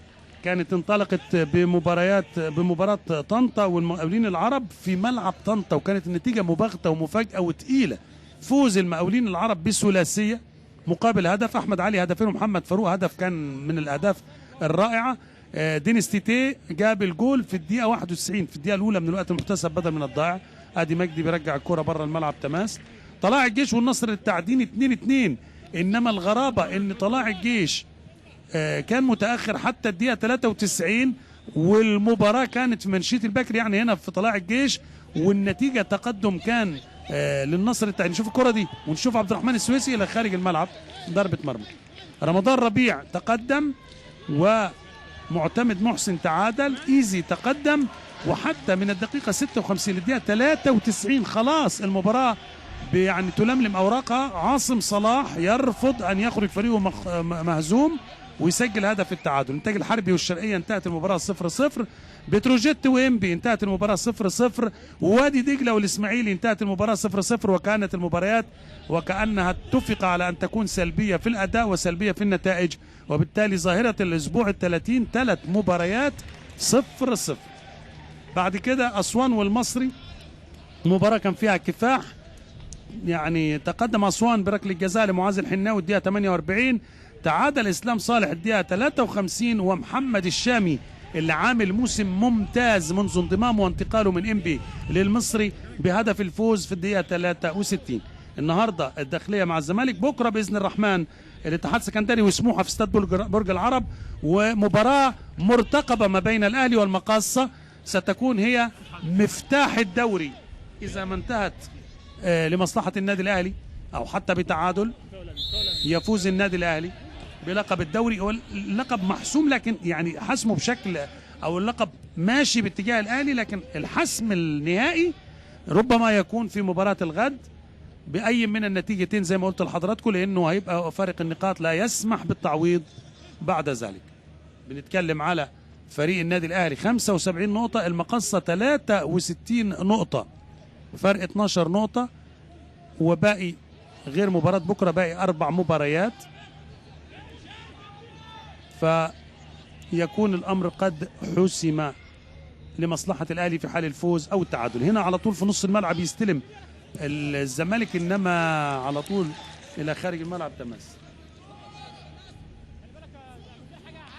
كانت انطلقت بمباراة طنطا والمقاولين العرب في ملعب طنطا، وكانت النتيجة مباغتة ومفاجأة وتقيلة. فوز المقاولين العرب بثلاثية مقابل هدف، احمد علي هدفين ومحمد فاروق هدف كان من الاهداف الرائعة. دينيس تيتي جاب الجول في الدقيقة 91 في الدقيقة الأولى من الوقت المحتسب بدل من الضائع. ادي مجدي بيرجع الكرة بره الملعب، تماس. طلائع الجيش والنصر التعدين 2-2، انما الغرابة ان طلائع الجيش كان متأخر حتى الدقيقة 93 والمباراة كانت في منشية البكري، يعني هنا في طلائع الجيش، والنتيجة تقدم كان للنصر التاني. نشوف الكره دي ونشوف عبد الرحمن السويسي الى خارج الملعب، ضربه مرمى. رمضان ربيع تقدم ومعتمد محسن تعادل، ايزي تقدم، وحتى من الدقيقه 56 للدقيقه 93 خلاص المباراه يعني تلملم اوراقها. عاصم صلاح يرفض ان يخرج فريقه مهزوم ويسجل هدف التعادل. الانتاج الحربي والشرقيه انتهت المباراه 0-0، بتروجيت وإنبي انتهت المباراه 0-0، ووادي دجله والاسماعيلي انتهت المباراه 0-0. وكانت المباريات وكانها اتفق على ان تكون سلبيه في الاداء وسلبيه في النتائج، وبالتالي ظاهره الاسبوع ال30 3 مباريات 0-0. بعد كده اسوان والمصري، مباراه كان فيها كفاح، يعني تقدم اسوان بركله الجزاء لمعاذ الحناوي الدقيقه 48، تعادل اسلام صالح الدقيقه 53، ومحمد الشامي اللي عامل موسم ممتاز منذ انضمامه وانتقاله من انبي للمصري بهدف الفوز في الدقيقه 63. النهارده الداخليه مع الزمالك، بكره باذن الرحمن الاتحاد السكندري وسموحه في استاد برج العرب، ومباراه مرتقبه ما بين الاهلي والمقاصه ستكون هي مفتاح الدوري اذا ما انتهت لمصلحه النادي الاهلي او حتى بتعادل يفوز النادي الاهلي بلقب الدوري. هو اللقب محسوم، لكن يعني حسمه بشكل او اللقب ماشي باتجاه الاهلي، لكن الحسم النهائي ربما يكون في مباراه الغد باي من النتيجتين زي ما قلت لحضراتكم، لانه هيبقى فارق النقاط لا يسمح بالتعويض بعد ذلك. بنتكلم على فريق النادي الاهلي 75 نقطه، المقصه 63 نقطه، فرق 12 نقطه، وباقي غير مباراه بكره باقي 4 مباريات، فيكون الامر قد حسم لمصلحه الاهلي في حال الفوز او التعادل. هنا على طول في نص الملعب يستلم الزمالك، انما على طول الى خارج الملعب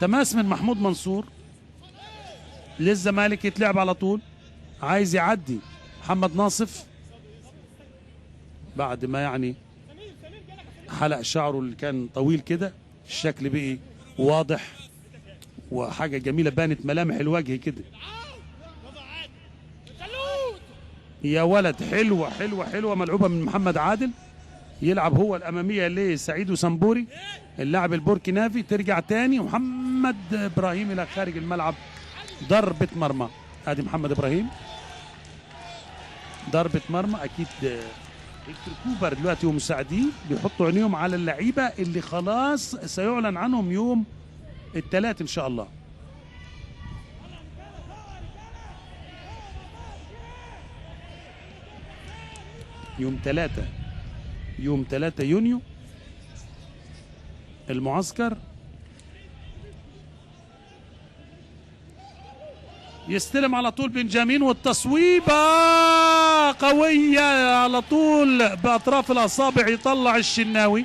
تماس من محمود منصور للزمالك، يتلعب على طول، عايز يعدي محمد ناصف بعد ما يعني حلق شعره اللي كان طويل كده، الشكل بقي واضح وحاجه جميله، بانت ملامح الوجه كده. يا ولد، حلوه حلوه حلوه، ملعوبه من محمد عادل، يلعب هو الاماميه لسعيد وسمبوري اللاعب البوركينافي، ترجع تاني محمد ابراهيم الى خارج الملعب، ضربه مرمى. ادي محمد ابراهيم ضربه مرمى. اكيد الكوبر دلوقتي ومساعديه بيحطوا عينيهم على اللعيبه اللي خلاص سيعلن عنهم يوم الثلاث ان شاء الله. يوم 3 يونيو المعسكر. يستلم على طول بنجامين، والتصويبه قويه على طول باطراف الاصابع، يطلع الشناوي.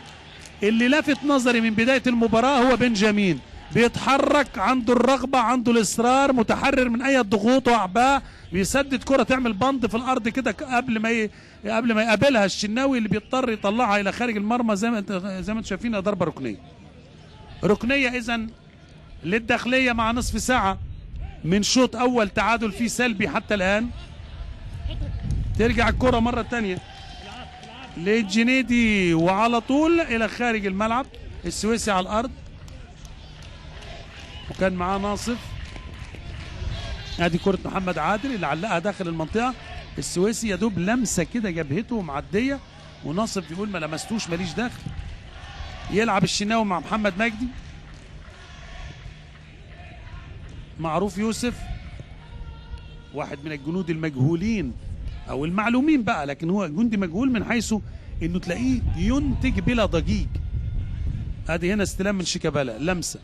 اللي لفت نظري من بدايه المباراه هو بنجامين، بيتحرك، عنده الرغبه، عنده الاصرار، متحرر من اي ضغوط واعباء، بيسدد كره تعمل بند في الارض كده قبل ما يقابلها الشناوي اللي بيضطر يطلعها الى خارج المرمى زي ما انتم شايفين. ضربه ركنيه اذا للداخليه مع نصف ساعه من شوط اول تعادل فيه سلبي حتى الان. ترجع الكره مره ثانيه للجنيدي وعلى طول الى خارج الملعب، السويسي على الارض وكان معاه ناصف. ادي كره محمد عادل اللي علقها داخل المنطقه، السويسي يا دوب لمسه كده جبهته معديه، وناصف بيقول ما لمستوش ماليش دخل. يلعب الشناوي مع محمد مجدي، معروف يوسف واحد من الجنود المجهولين او المعلومين بقى، لكن هو جندي مجهول من حيث انه تلاقيه ينتج بلا ضجيج. ادي هنا استلام من شيكابالا، لمسه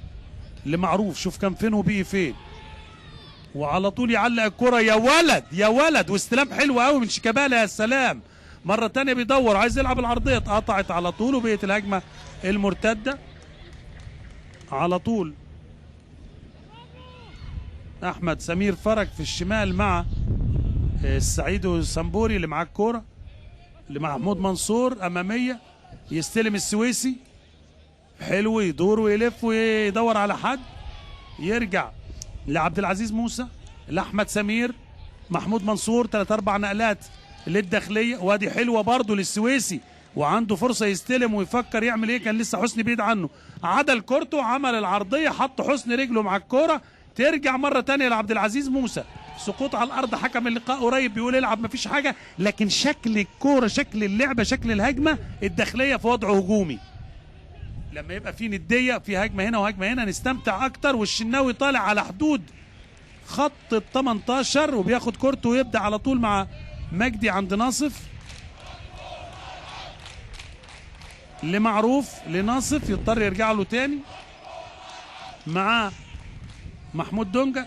لمعروف، شوف كان فين وبقي فين، وعلى طول يعلق الكره. يا ولد يا ولد، واستلام حلو قوي من شيكابالا، يا سلام. مره ثانيه بيدور عايز يلعب العرضيه، اتقطعت على طول، وبقت الهجمه المرتده على طول. احمد سمير فرج في الشمال مع السعيد والسمبوري اللي معاه الكوره، اللي مع محمود منصور اماميه. يستلم السويسي، حلو، يدور ويلف ويدور على حد، يرجع لعبد العزيز موسى، لاحمد سمير، محمود منصور، 3 4 نقلات للداخليه، وادي حلوه برضه للسويسي وعنده فرصه يستلم ويفكر يعمل ايه، كان لسه حسني بعيد عنه، عدل كورته عمل العرضيه، حط حسني رجله مع الكوره، ترجع مره ثانيه لعبد العزيز موسى، سقوط على الارض، حكم اللقاء قريب بيقول العب مفيش حاجه، لكن شكل الكوره شكل اللعبه شكل الهجمه الداخليه في وضع هجومي. لما يبقى في نديه في هجمه هنا وهجمه هنا نستمتع اكتر، والشناوي طالع على حدود خط ال 18 وبياخد كورته ويبدا على طول مع مجدي عند ناصف لمعروف لناصف، يضطر يرجع له تاني مع محمود دونجا،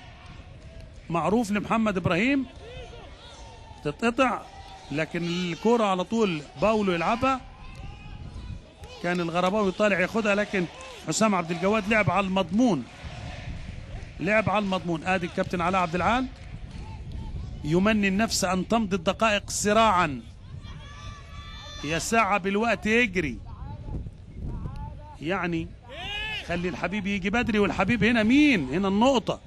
معروف لمحمد ابراهيم، تتقطع لكن الكرة على طول باولو يلعبها، كان الغرباوي طالع ياخدها لكن حسام عبد الجواد لعب على المضمون، لعب على المضمون. ادي الكابتن علاء عبد العال يمني النفس ان تمضي الدقائق سراعا، يا ساعة بالوقت يجري، يعني خلي الحبيب يجي بدري، والحبيب هنا مين؟ هنا النقطة،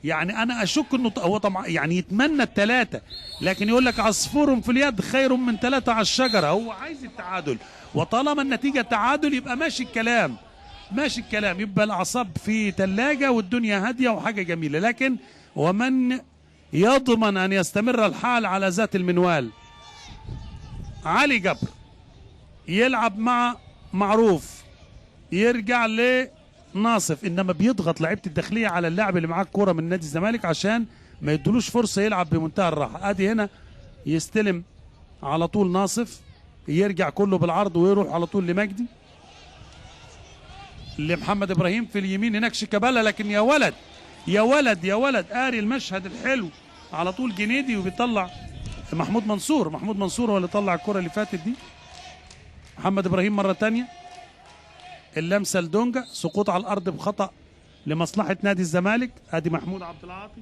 يعني أنا أشك إنه هو طبعا يعني يتمنى الثلاثة، لكن يقول لك عصفور في اليد خير من 3 على الشجرة، هو عايز التعادل، وطالما النتيجة تعادل يبقى ماشي الكلام، ماشي الكلام، يبقى الأعصاب في ثلاجة والدنيا هادية وحاجة جميلة، لكن ومن يضمن أن يستمر الحال على ذات المنوال؟ علي جبر يلعب مع معروف، يرجع لناصف، انما بيضغط لعيبه الداخليه على اللاعب اللي معاه الكوره من نادي الزمالك عشان ما يدلوش فرصه يلعب بمنتهى الراحه. ادي هنا يستلم على طول ناصف، يرجع كله بالعرض ويروح على طول لمجدي، لمحمد ابراهيم في اليمين، هناك شيكابالا، لكن يا ولد يا ولد يا ولد قاري المشهد الحلو على طول جنيدي، وبيطلع محمود منصور، محمود منصور هو اللي طلع الكره اللي فاتت دي. محمد ابراهيم مره ثانيه، اللمسه لدونجا، سقوط على الارض بخطا لمصلحه نادي الزمالك. ادي محمود عبد العاطي،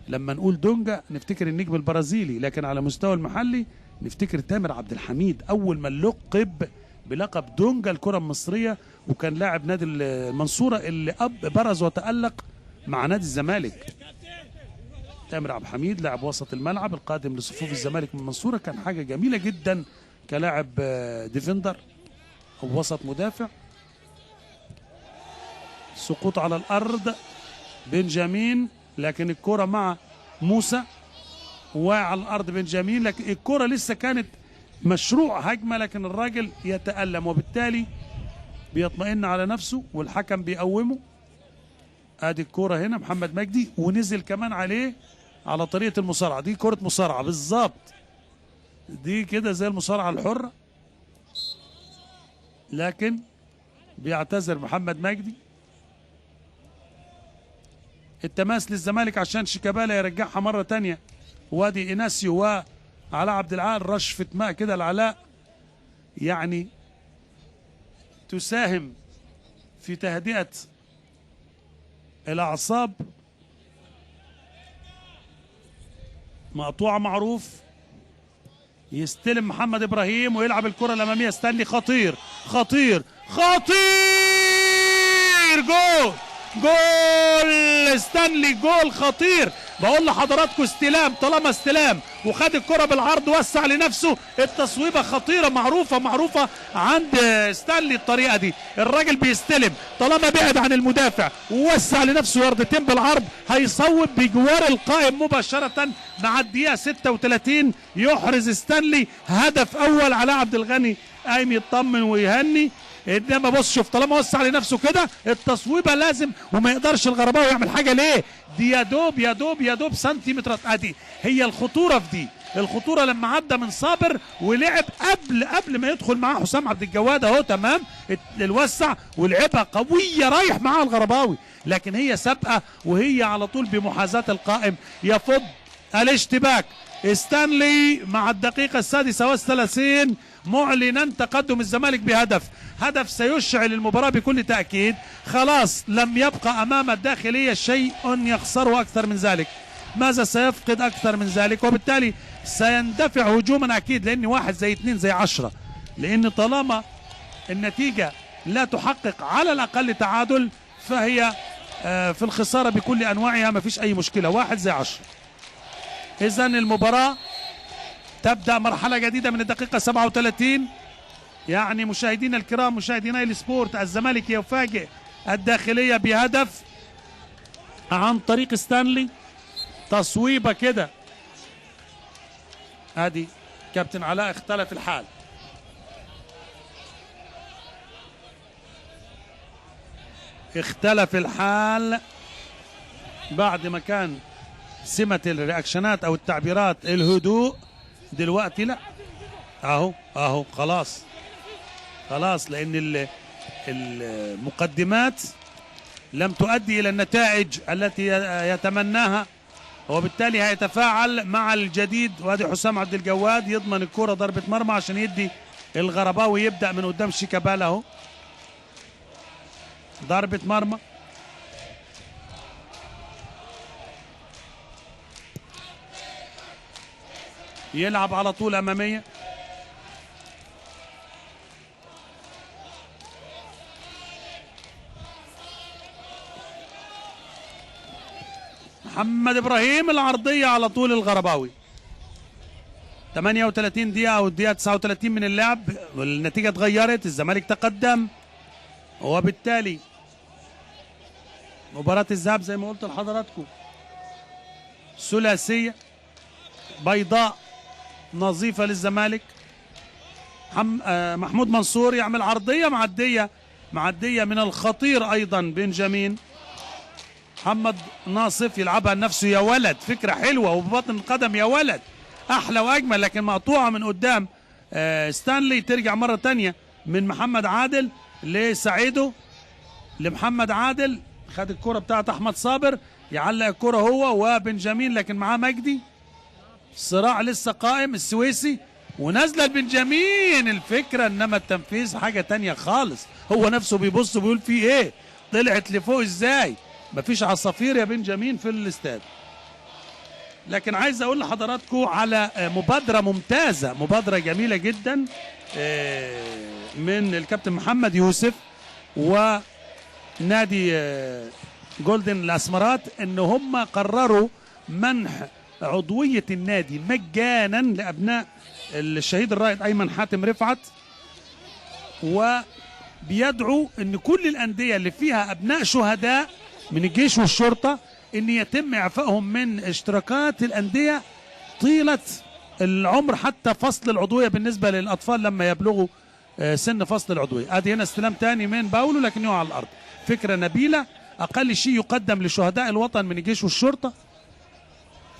لما نقول دونجا نفتكر النجم البرازيلي، لكن على مستوى المحلي نفتكر تامر عبد الحميد، اول من لقب بلقب دونجا الكره المصريه، وكان لاعب نادي المنصوره اللي برز وتالق مع نادي الزمالك. تامر عبد الحميد لاعب وسط الملعب القادم لصفوف الزمالك من المنصوره، كان حاجه جميله جدا كلاعب ديفندر او وسط مدافع. سقوط على الارض بنجامين، لكن الكره مع موسى، وعلى الارض بنجامين، لكن الكره لسه كانت مشروع هجمه، لكن الراجل يتألم وبالتالي بيطمئن على نفسه والحكم بيقومه. ادي الكره هنا محمد مجدي، ونزل كمان عليه على طريقه المصارعه، دي كره مصارعه بالظبط، دي كده زي المصارعه الحره، لكن بيعتذر محمد مجدي. التماس للزمالك عشان شيكابالا يرجعها مره ثانيه، وادي ايناسيو وعلاء عبد العال، رشفه ماء كده العلاء، يعني تساهم في تهدئه الاعصاب. مقطوعه معروف، يستلم محمد ابراهيم ويلعب الكره الاماميه، ستانلي خطير خطير خطير، جول جول ستانلي، جول خطير. بقول لحضراتكم استلام، طالما استلام وخد الكره بالعرض وسع لنفسه، التصويبه خطيره معروفه عند ستانلي. الطريقه دي الراجل بيستلم طالما بعد عن المدافع ووسع لنفسه ياردتين بالعرض، هيصوب بجوار القائم مباشره مع الدقيقه 36، يحرز ستانلي هدف اول. علاء عبد الغني قايم يطمن ويهني، انما بص شوف طالما وسع لنفسه كده التصويبه لازم، وما يقدرش الغرباوي يعمل حاجه ليه، دي يا دوب سنتيمترات. ادي هي الخطوره في دي، الخطوره لما عدى من صابر ولعب قبل ما يدخل معاه حسام عبد الجواد اهو، تمام الوسع ولعبها قويه رايح معاه الغرباوي، لكن هي سابقه وهي على طول بمحاذاه القائم، يفض الاشتباك. ستانلي مع الدقيقه 36 معلنا تقدم الزمالك بهدف، هدف سيشعل المباراة بكل تأكيد. خلاص لم يبقى أمام الداخلية شيء يخسره أكثر من ذلك، ماذا سيفقد أكثر من ذلك، وبالتالي سيندفع هجوما أكيد، لأن 1 زي 2 زي 10، لأن طالما النتيجة لا تحقق على الأقل تعادل فهي في الخسارة بكل أنواعها، ما فيش أي مشكلة، 1 زي 10. إذن المباراة تبدأ مرحلة جديدة من الدقيقة 37. يعني مشاهدينا الكرام، مشاهدينا السبورت، الزمالك يفاجئ الداخلية بهدف عن طريق ستانلي. تصويبة كده، ادي كابتن علاء اختلف الحال. اختلف الحال بعد ما كان سمة الرياكشنات او التعبيرات الهدوء، دلوقتي لا. اهو خلاص لان المقدمات لم تؤدي الى النتائج التي يتمناها، وبالتالي هيتفاعل مع الجديد. وادي حسام عبد الجواد يضمن الكرة ضربة مرمى عشان يدي الغرباوي يبدأ من قدام شيكابالا. اهو ضربة مرمى. يلعب على طول أمامية. محمد إبراهيم العرضية على طول الغرباوي. 38 دقيقة أو الدقيقة 39 من اللعب، والنتيجة اتغيرت، الزمالك تقدم، وبالتالي مباراة الذهاب زي ما قلت لحضراتكم ثلاثية بيضاء نظيفة للزمالك. محمود منصور يعمل عرضية معدية من الخطير أيضا بنجامين. محمد ناصف يلعبها لنفسه، يا ولد فكرة حلوة وببطن القدم، يا ولد أحلى وأجمل، لكن مقطوعة من قدام ستانلي. ترجع مرة تانية من محمد عادل لسعيده لمحمد عادل، خد الكرة بتاعت أحمد صابر، يعلق الكرة هو وبنجامين، لكن معاه مجدي. الصراع لسه قائم، السويسي ونازله البنجامين. الفكره انما التنفيذ حاجه تانية خالص، هو نفسه بيبص بيقول فيه ايه، طلعت لفوق ازاي، مفيش عصافير يا بنجامين في الاستاد. لكن عايز اقول لحضراتكم على مبادره ممتازه، مبادره جميله جدا من الكابتن محمد يوسف ونادي جولدن الاسمرات، ان هم قرروا منح عضوية النادي مجانا لأبناء الشهيد الرائد أيمن حاتم رفعت، وبيدعو أن كل الأندية اللي فيها أبناء شهداء من الجيش والشرطة أن يتم إعفائهم من اشتراكات الأندية طيلة العمر حتى فصل العضوية بالنسبة للأطفال لما يبلغوا سن فصل العضوية. أدي هنا استلام تاني من باولو لكن يقع على الأرض. فكرة نبيلة، أقل شيء يقدم لشهداء الوطن من الجيش والشرطة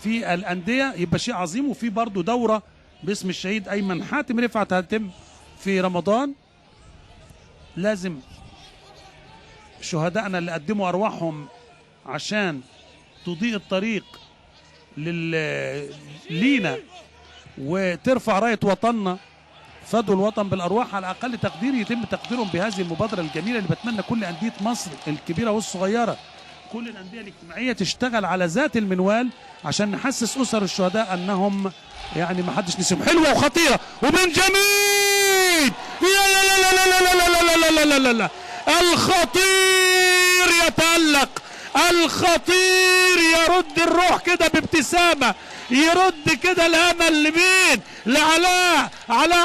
في الأندية يبقى شيء عظيم. وفي برضه دورة باسم الشهيد أيمن حاتم رفعت هتتم في رمضان. لازم شهدائنا اللي قدموا أرواحهم عشان تضيء الطريق لينا وترفع راية وطننا، فدوا الوطن بالأرواح، على أقل تقدير يتم تقديرهم بهذه المبادرة الجميلة اللي بتمنى كل أندية مصر الكبيرة والصغيرة، كل الأندية الاجتماعية تشتغل على ذات المنوال عشان نحسس أسر الشهداء أنهم يعني ما حدش نسيهم. حلوة وخطيرة وبنجامين، لا الخطير يتألق، الخطير يرد الروح كده بابتسامة، يرد كده الامل لمين؟ لعلاء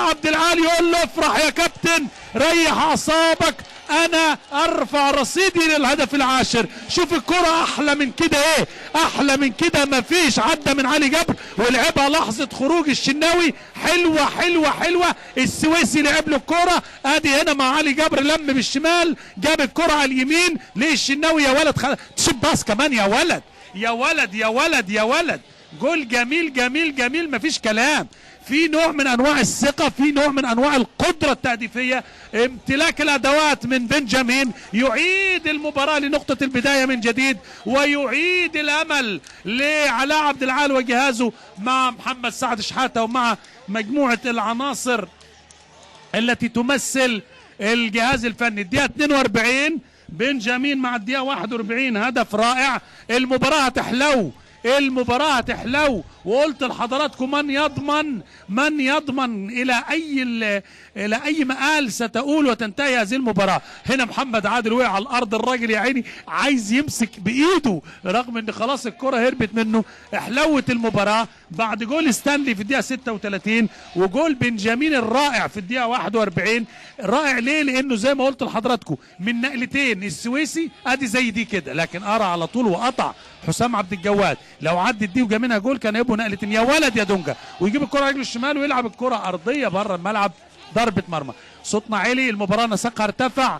عبد العال، يقول له افرح يا كابتن، ريح اعصابك، انا ارفع رصيدي للهدف العاشر. شوف الكرة احلى من كده ايه؟ احلى من كده مفيش. عدى من علي جبر ولعبها لحظة خروج الشناوي، حلوة حلوة حلوة. السويسي لعب له الكرة، ادي هنا مع علي جبر لم بالشمال جاب الكرة على اليمين للشناوي. يا ولد تشوف باص كمان، يا ولد يا ولد يا ولد يا ولد. جول جميل جميل جميل، مفيش كلام. في نوع من انواع الثقة، في نوع من انواع القدرة التهديفية، امتلاك الادوات من بنجامين، يعيد المباراة لنقطة البداية من جديد، ويعيد الامل لعلاء عبد العال وجهازه مع محمد سعد شحاتة ومع مجموعة العناصر التي تمثل الجهاز الفني. الدقيقة 42 بنجامين مع الدقيقة 41، هدف رائع. المباراة هتحلو، المباراة هتحلو، وقلت لحضراتكم من يضمن الى اي مآل ستؤول وتنتهي هذه المباراه. هنا محمد عادل وقع على الارض، الراجل يا عيني عايز يمسك بايده رغم ان خلاص الكره هربت منه. احلوت المباراه بعد جول ستانلي في الدقيقه 36 وجول بنجامين الرائع في الدقيقه 41. رائع ليه؟ لانه زي ما قلت لحضراتكم من نقلتين السويسي ادي زي دي كده، لكن قرا على طول وقطع حسام عبد الجواد. لو عدت دي وجا منها جول كان هيبقوا نقلتين. يا ولد يا دونجا، ويجيب الكره رجله الشمال ويلعب الكره ارضيه بره الملعب، ضربه مرمى. صوتنا عالي، المباراه نسقها ارتفع،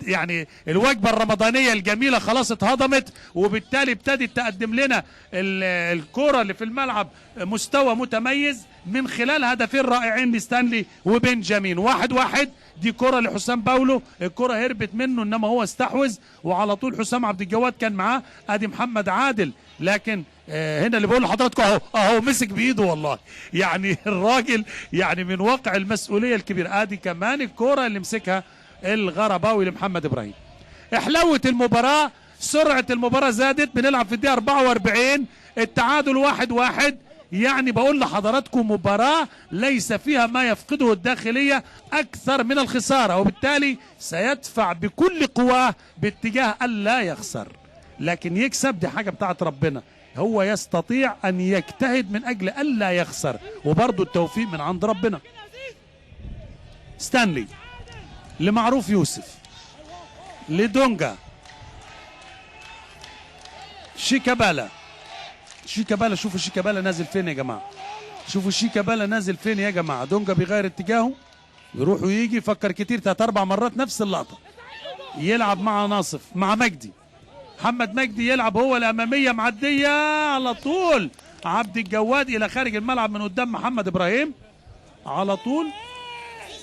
يعني الوجبه الرمضانيه الجميله خلاص اتهضمت، وبالتالي ابتدت تقدم لنا الكره اللي في الملعب مستوى متميز من خلال هدفين رائعين لستانلي وبنجامين. 1-1. دي كرة لحسام باولو، الكرة هربت منه انما هو استحوذ وعلى طول حسام عبد الجواد كان معاه. ادي محمد عادل، لكن هنا اللي بقول لحضراتكم اهو مسك بايده والله، يعني الراجل يعني من واقع المسؤوليه الكبيره. ادي كمان الكرة اللي مسكها الغرباوي لمحمد ابراهيم. احلوت المباراه، سرعه المباراه زادت، بنلعب في الدقيقه 44 التعادل 1-1. يعني بقول لحضراتكم مباراة ليس فيها ما يفقده الداخلية أكثر من الخسارة، وبالتالي سيدفع بكل قواه باتجاه ألا يخسر، لكن يكسب دي حاجة بتاعت ربنا. هو يستطيع أن يجتهد من أجل ألا يخسر، وبرضه التوفيق من عند ربنا. ستانلي لمعروف يوسف، لدونجا، شيكابالا. شوفوا شيكابالا نازل فين يا جماعه، شوفوا شيكابالا نازل فين يا جماعه. دونجا بيغير اتجاهه، يروح ويجي، يفكر كتير 3-4 مرات نفس اللقطه. يلعب مع ناصف، مع مجدي، محمد مجدي يلعب هو الاماميه، معديه على طول عبد الجواد الى خارج الملعب من قدام محمد ابراهيم، على طول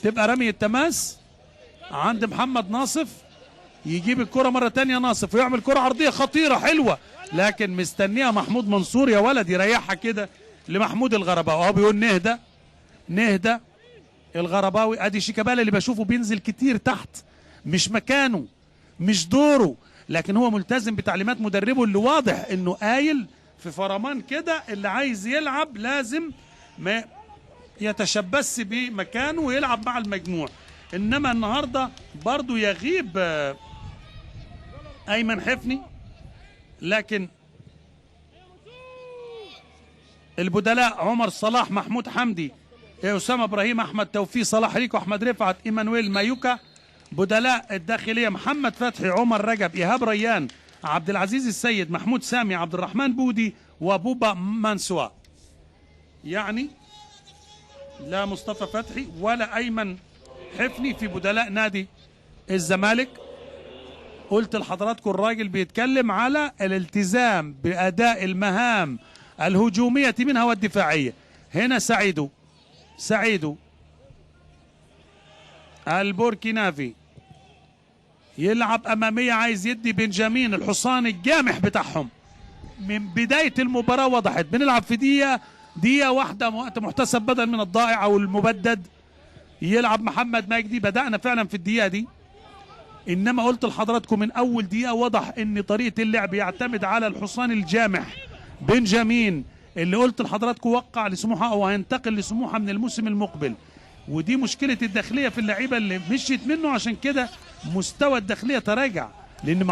تبقى رمي التماس عند محمد ناصف. يجيب الكره مره ثانيه ناصف ويعمل كره عرضيه خطيره حلوه، لكن مستنيها محمود منصور يا ولد يريحها كده لمحمود الغرباوي. اهو بيقول نهدى الغرباوي. ادي شيكابالا اللي بشوفه بينزل كتير تحت، مش مكانه مش دوره، لكن هو ملتزم بتعليمات مدربه اللي واضح انه قايل في فرمان كده اللي عايز يلعب لازم ما يتشبث بمكانه ويلعب مع المجموع. انما النهارده برضو يغيب ايمن حفني، لكن البدلاء عمر صلاح، محمود حمدي، اسامه ابراهيم، احمد توفيق، صلاح ريكو، احمد رفعت، ايمانويل مايوكا. بدلاء الداخليه محمد فتحي، عمر رجب، ايهاب ريان، عبد العزيز السيد، محمود سامي، عبد الرحمن بودي، وبوبا منسوا. يعني لا مصطفى فتحي ولا ايمن حفني في بدلاء نادي الزمالك. قلت لحضراتكم الراجل بيتكلم على الالتزام بأداء المهام الهجومية منها والدفاعية. هنا سعيدو البوركينافي يلعب أمامية، عايز يدي بنجامين الحصان الجامح بتاعهم. من بداية المباراة وضحت بنلعب في دقيقة واحدة وقت محتسب بدل من الضائع أو المبدد. يلعب محمد مجدي، بدأنا فعلا في الدقيقة دي، انما قلت لحضراتكم من اول دقيقه وضح ان طريقه اللعب يعتمد على الحصان الجامح بنجامين اللي قلت لحضراتكم وقع لسموحه او هينتقل لسموحه من الموسم المقبل. ودي مشكله الداخليه في اللعيبه اللي مشيت منه، عشان كده مستوى الداخليه تراجع، لان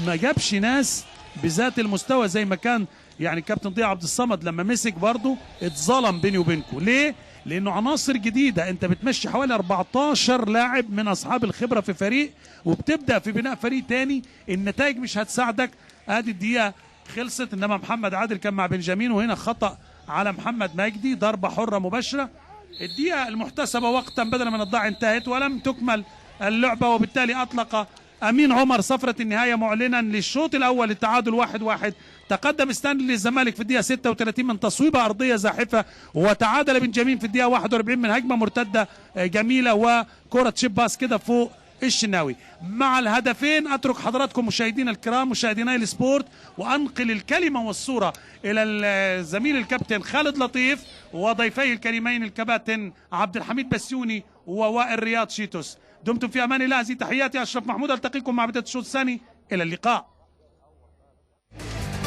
ما جابش ناس بذات المستوى زي ما كان. يعني كابتن ضياء عبد الصمد لما مسك برضه اتظلم بيني وبينكم. ليه؟ لانه عناصر جديده، انت بتمشي حوالي 14 لاعب من اصحاب الخبره في فريق وبتبدا في بناء فريق تاني، النتائج مش هتساعدك. ادي الدقيقه خلصت، انما محمد عادل كان مع بنجامين، وهنا خطا على محمد مجدي، ضربه حره مباشره. الدقيقه المحتسبه وقتا بدلا من الضاع انتهت ولم تكمل اللعبه، وبالتالي اطلق امين عمر صفره النهايه معلنا للشوط الاول التعادل 1-1. تقدم ستانلي للزمالك في الدقيقه 36 من تصويبه ارضيه زاحفه، وتعادل بنجامين في الدقيقه 41 من هجمه مرتده جميله وكره شيب باس كده فوق الشناوي. مع الهدفين اترك حضراتكم مشاهدينا الكرام مشاهدينا السبورت، وانقل الكلمه والصوره الى الزميل الكابتن خالد لطيف وضيفيه الكريمين الكباتن عبد الحميد بسيوني ووائل رياض شيتوس. دمتم في امان الله. هذه تحياتي اشرف محمود، التقيكم مع بدايه الشوط الثاني، الى اللقاء.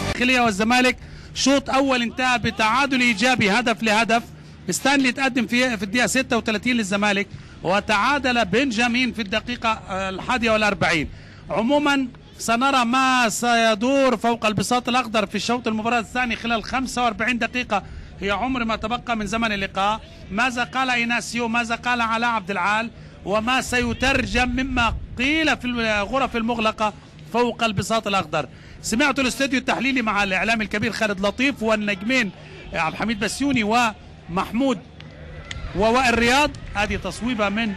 الداخليه والزمالك شوط اول انتهى بتعادل ايجابي هدف لهدف. ستانلي تقدم في الدقيقه 36 للزمالك، وتعادل بنجامين في الدقيقه 41. عموما سنرى ما سيدور فوق البساط الاخضر في الشوط المباراه الثاني خلال 45 دقيقه هي عمر ما تبقى من زمن اللقاء. ماذا قال إيناسيو، ماذا قال علاء عبد العال، وما سيترجم مما قيل في الغرف المغلقة فوق البساط الأخضر. سمعت الاستوديو التحليلي مع الإعلام الكبير خالد لطيف والنجمين عبد الحميد بسيوني ومحمود ووائل رياض. هذه تصويبة من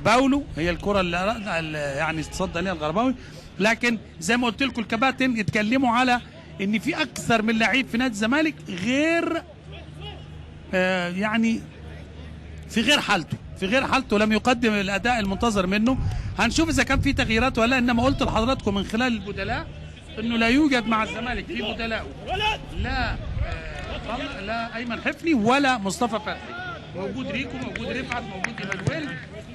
باولو، هي الكرة اللي يعني تصدى لها الغرباوي. لكن زي ما قلت لكم الكباتن اتكلموا على ان في اكثر من لعيب في نادي الزمالك غير يعني في غير حالته لم يقدم الاداء المنتظر منه. هنشوف اذا كان في تغييرات ولا. انما قلت لحضراتكم من خلال البدلاء انه لا يوجد مع الزمالك في بدلاء لا ايمن حفني ولا مصطفى فتحي. موجود ريكو، موجود رفعت، موجود ايمانويل،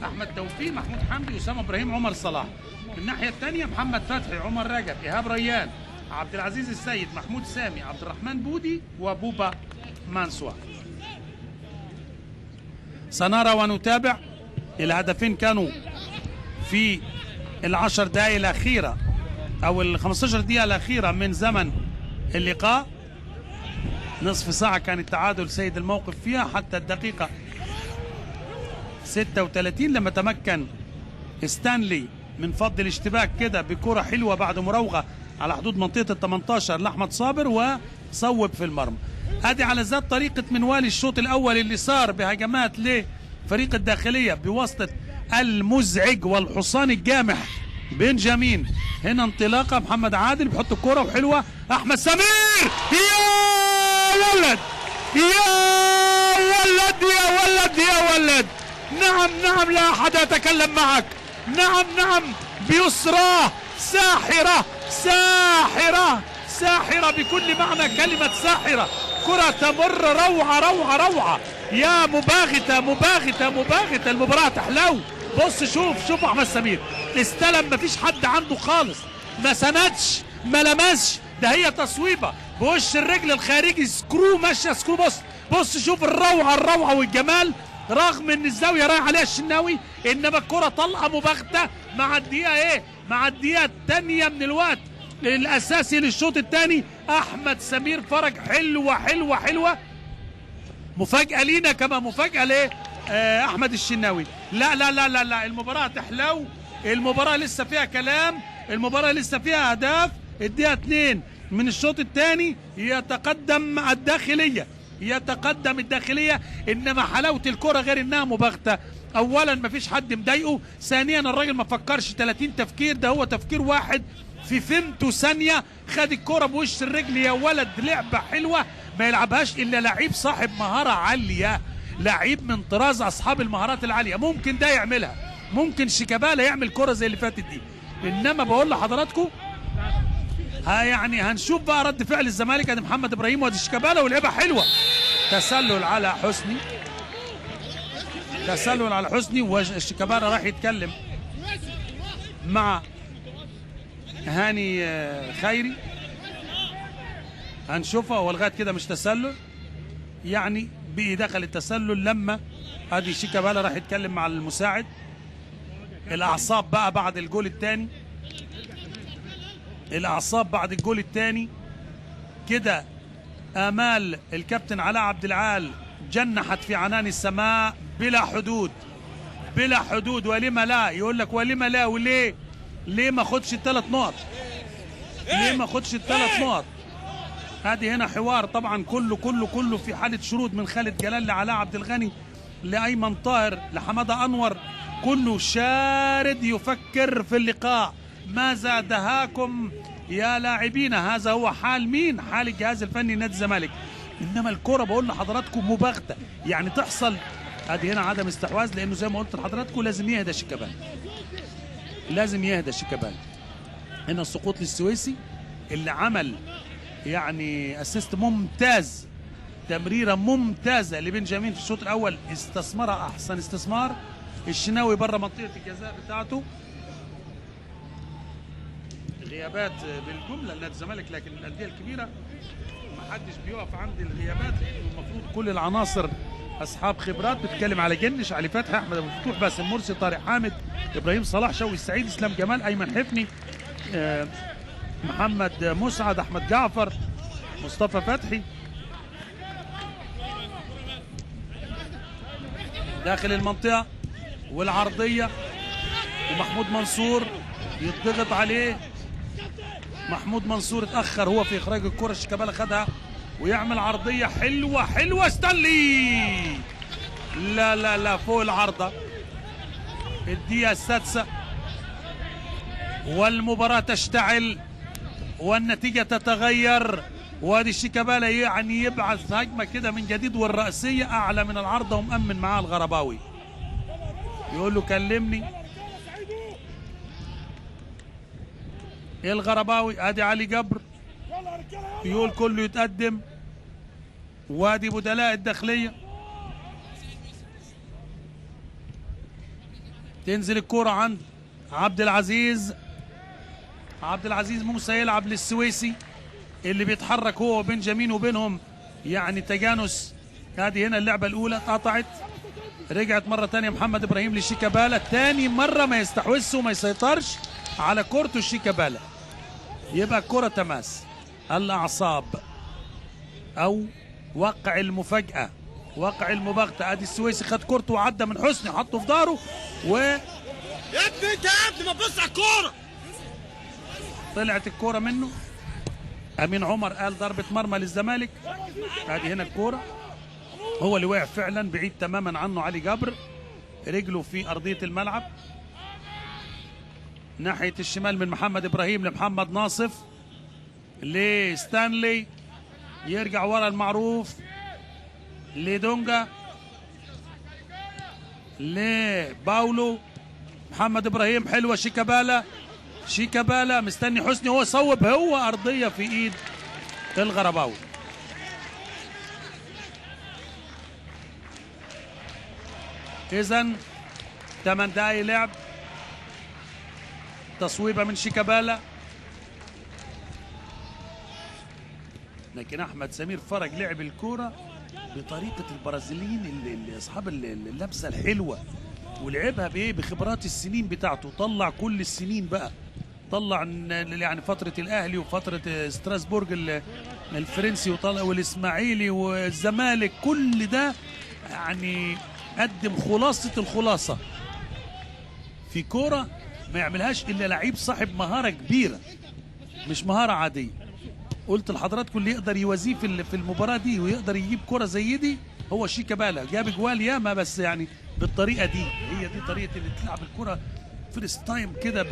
احمد توفيق، محمود حمدي، اسامه ابراهيم، عمر صلاح. من الناحيه الثانيه محمد فتحي، عمر رجب، ايهاب ريان، عبد العزيز السيد، محمود سامي، عبد الرحمن بودي، وبوبا مانسوا. سنرى ونتابع. الهدفين كانوا في ال10 دقائق الاخيره او ال15 دقيقه الاخيره من زمن اللقاء. نصف ساعه كان التعادل سيد الموقف فيها حتى الدقيقه 36 لما تمكن ستانلي من فض الاشتباك كده بكره حلوه بعد مراوغه على حدود منطقه ال18 لاحمد صابر وصوب في المرمى. ادي على ذات طريقه منوال الشوط الاول اللي صار بهجمات لفريق الداخليه بواسطه المزعج والحصان الجامح بنجامين. هنا انطلاقه محمد عادل بيحط الكره وحلوه احمد سمير. يا ولد يا ولد يا ولد يا ولد. نعم لا احد يتكلم معك. نعم بيسرى ساحره ساحره بكل معنى كلمه ساحره. كره تمر روعه يا مباغته المباراه تحلو. بص شوف احمد سمير استلم، مفيش حد عنده خالص، ما سندش ما لمسش، ده هي تصويبه بوش الرجل الخارجي سكرو ماشيه سكرو. بص شوف الروعه والجمال، رغم ان الزاويه رايح عليها الشناوي، انما الكره طلقه مباغته مع الدقيقه مع الدقيقه الثانيه من الوقت الاساسي للشوط الثاني. احمد سمير فرج حلوه مفاجاه لينا كما مفاجاه احمد الشناوي. لا المباراه تحلو، المباراه لسه فيها كلام، المباراه لسه فيها اهداف. الدقيقه 2 من الشوط الثاني يتقدم الداخليه، انما حلاوه الكره غير انها مباغته. اولا مفيش حد مضايقه، ثانيا الراجل ما فكرش 30 تفكير، ده هو تفكير واحد في فهمته ثانيه. خد الكره بوش الرجل يا ولد. لعبه حلوه ما يلعبهاش الا لعيب صاحب مهاره عاليه، لعيب من طراز اصحاب المهارات العاليه. ممكن ده يعملها، ممكن شيكابالا يعمل كره زي اللي فاتت دي، انما بقول لحضراتكم يعني هنشوف بقى رد فعل الزمالك. ادي محمد ابراهيم وادي شيكابالا ولعبها حلوه. تسلل على حسني والشيكابالا راح يتكلم مع هاني خيري. هنشوفها. هو لغايه كده مش تسلل، يعني بقي دخل التسلل لما ادي شيكابالا راح يتكلم مع المساعد. الاعصاب بقى بعد الجول الثاني، كده امال الكابتن علاء عبد العال جنحت في عنان السماء بلا حدود. ولما لا؟ يقول لك ولما لا وليه؟ ليه ما خدش الثلاث نقط؟ هذه هنا حوار طبعا كله في حاله شرود من خالد جلال لعلاء عبد الغني لايمن طاهر لحماده انور، كله شارد يفكر في اللقاء. ماذا دهاكم يا لاعبين؟ هذا هو حال مين؟ حال الجهاز الفني نادي الزمالك. انما الكره بقول لحضراتكم مباغته، يعني تحصل. ادي هنا عدم استحواذ، لانه زي ما قلت لحضراتكم لازم يهدى شيكابالا. هنا السقوط للسويسي اللي عمل يعني اسيست ممتاز، تمريره ممتازه لبنجامين في الشوط الاول، استثمرها احسن استثمار. الشناوي بره منطقه الجزاء بتاعته، غيابات بالجمله لنادي الزمالك، لكن الانديه الكبيره ما حدش بيقف عند الغيابات، لانه المفروض كل العناصر اصحاب خبرات. بتتكلم على جنش، علي فتحي، احمد ابو فتوح، باسم مرسي، طارق حامد، ابراهيم صلاح، شوقي السعيد، اسلام جمال، ايمن حفني، محمد مسعد، احمد جعفر، مصطفى فتحي. داخل المنطقه والعرضيه، ومحمود منصور يضغط عليه. محمود منصور اتاخر هو في اخراج الكره، شيكابالا خدها ويعمل عرضيه حلوه حلوه. ستانلي لا لا لا فوق العارضه. الدقيقه السادسه والمباراه تشتعل والنتيجه تتغير، وادي شيكابالا يعني يبعث هجمه كده من جديد، والرأسيه اعلى من العارضه ومأمن معاه الغرباوي. يقول له كلمني. الغرباوي ادي علي جبر يقول كله يتقدم، وادي بدلاء الداخليه. تنزل الكرة عند عبد العزيز. عبد العزيز موسى يلعب للسويسي اللي بيتحرك هو وبنجامين، وبينهم يعني تجانس. ادي هنا اللعبه الاولى اتقطعت، رجعت مره ثانيه محمد ابراهيم لشيكابالا، ثاني مره ما يستحوذش وما يسيطرش على كورته شيكابالا. يبقى الكرة تماس الاعصاب او وقع المفاجاه، وقع المباغته. ادي السويسي خد كورته وعدى من حسني، حطه في ظهره يا ابني انت يا ابني ما تبص على الكوره. طلعت الكوره منه. امين عمر قال ضربه مرمى للزمالك. ادي هنا الكوره، هو اللي وقع فعلا بعيد تماما عنه علي جبر، رجله في ارضيه الملعب. ناحيه الشمال من محمد ابراهيم لمحمد ناصف لستانلي، يرجع ورا المعروف لدونجا لباولو. محمد ابراهيم حلوه، شيكابالا، شيكابالا مستني حسني، هو صوب، هو ارضيه في ايد الغرباوي. اذا 8 دقايق لعب. تصويبه من شيكابالا، لكن احمد سمير فرج لعب الكوره بطريقه البرازيليين اللي اصحاب اللمسه الحلوه، ولعبها بايه؟ بخبرات السنين بتاعته. طلع كل السنين بقى، طلع يعني فتره الاهلي وفتره ستراسبورج الفرنسي، وطلع والاسماعيلي والزمالك، كل ده يعني قدم خلاصه الخلاصه في كوره ما يعملهاش الا لعيب صاحب مهاره كبيره، مش مهاره عاديه. قلت لحضراتكم اللي يقدر يوازيه في المباراه دي ويقدر يجيب كره زي دي هو شيكابالا. جاب جوال ياما، بس يعني بالطريقه دي، هي دي طريقه اللي تلعب الكره فيرست تايم كده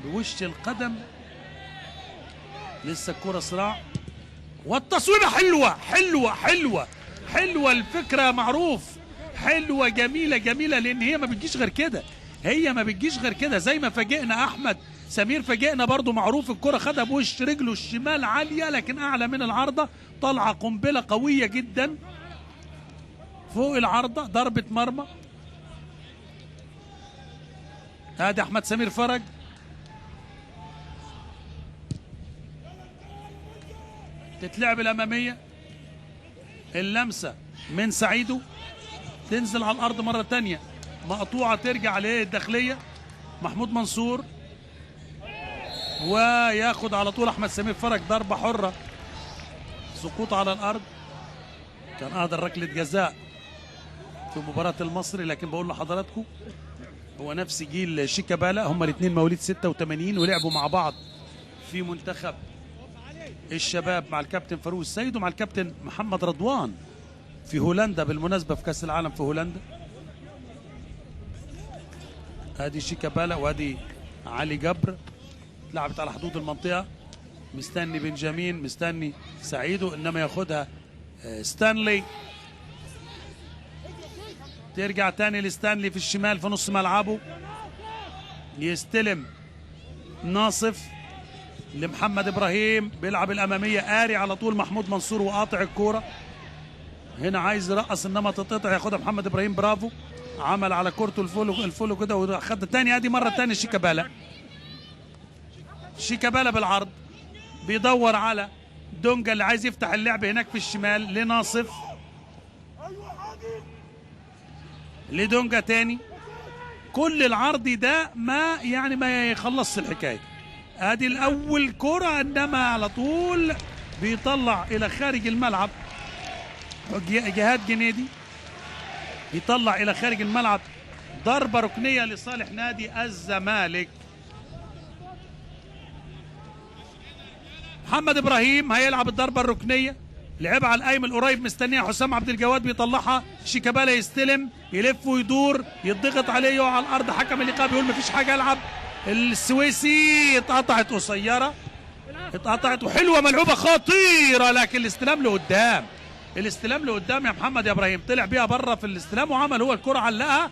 بوش القدم. لسه الكره صراع، والتصويبه حلوه حلوه حلوه حلوه. الفكره معروف، حلوه جميله جميله، لان هي ما بتجيش غير كده، هي ما بتجيش غير كده. زي ما فاجئنا احمد سمير، فاجئنا برضو معروف، الكره خدها بوش رجله الشمال عاليه لكن اعلى من العارضه، طالعه قنبله قويه جدا فوق العارضه، ضربه مرمى. ادي احمد سمير فرج، تتلعب الاماميه، اللمسه من سعيدو، تنزل على الارض مره ثانيه مقطوعه، ترجع للداخليه محمود منصور، وياخد على طول احمد سمير فرج ضربه حره، سقوط على الارض. كان اهدر ركله جزاء في مباراه المصري، لكن بقول لحضراتكم هو نفس جيل شيكابالا، هما الاثنين مواليد 86 ولعبوا مع بعض في منتخب الشباب مع الكابتن فاروق السيد ومع الكابتن محمد رضوان في هولندا، بالمناسبه في كاس العالم في هولندا. ادي شيكابالا وادي علي جبر، لعبت على حدود المنطقه، مستني بنجامين، مستني سعيدو، انما ياخدها ستانلي. ترجع تاني لستانلي في الشمال في نص ملعبه، يستلم ناصف لمحمد ابراهيم، بيلعب الاماميه، قاري على طول محمود منصور وقاطع الكوره. هنا عايز يرقص انما تتقطع، ياخدها محمد ابراهيم، برافو. عمل على كورته الفولو كده وخد تاني. ادي مره تانية شيكابالا بالعرض بيدور على دونجا اللي عايز يفتح اللعب هناك في الشمال لناصف لدونجا تاني. كل العرض ده ما يخلصش الحكايه. ادي الاول كرة انما على طول بيطلع الى خارج الملعب. جهاد جنيدي يطلع الى خارج الملعب. ضربة ركنية لصالح نادي الزمالك. محمد ابراهيم هيلعب الضربة الركنية، لعبها على القايم القريب مستنيها حسام عبد الجواد بيطلعها. شيكابالا يستلم يلف ويدور يضغط عليه يقع على الارض. حكم اللقاء بيقول مفيش حاجة. يلعب السويسي اتقطعت قصيرة اتقطعت وحلوة ملعوبة خطيرة لكن الاستلام لقدام يا محمد يا ابراهيم. طلع بيها بره في الاستلام وعمل هو الكرة علقها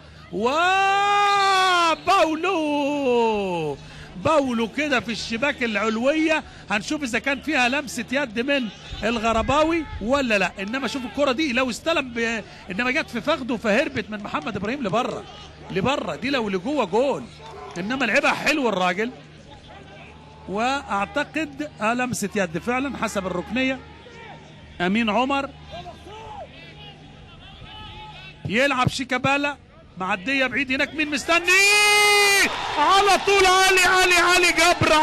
باولو كده في الشباك العلوية. هنشوف اذا كان فيها لمسة يد من الغرباوي ولا لا. انما شوف الكرة دي لو استلم انما جت في فخده فهربت من محمد ابراهيم لبره دي لو لجوه جول. انما لعبها حلو الراجل واعتقد لمسة يد فعلا حسب الركنية. امين عمر يلعب شيكابالا معدية بعيد هناك. مين مستني على طول؟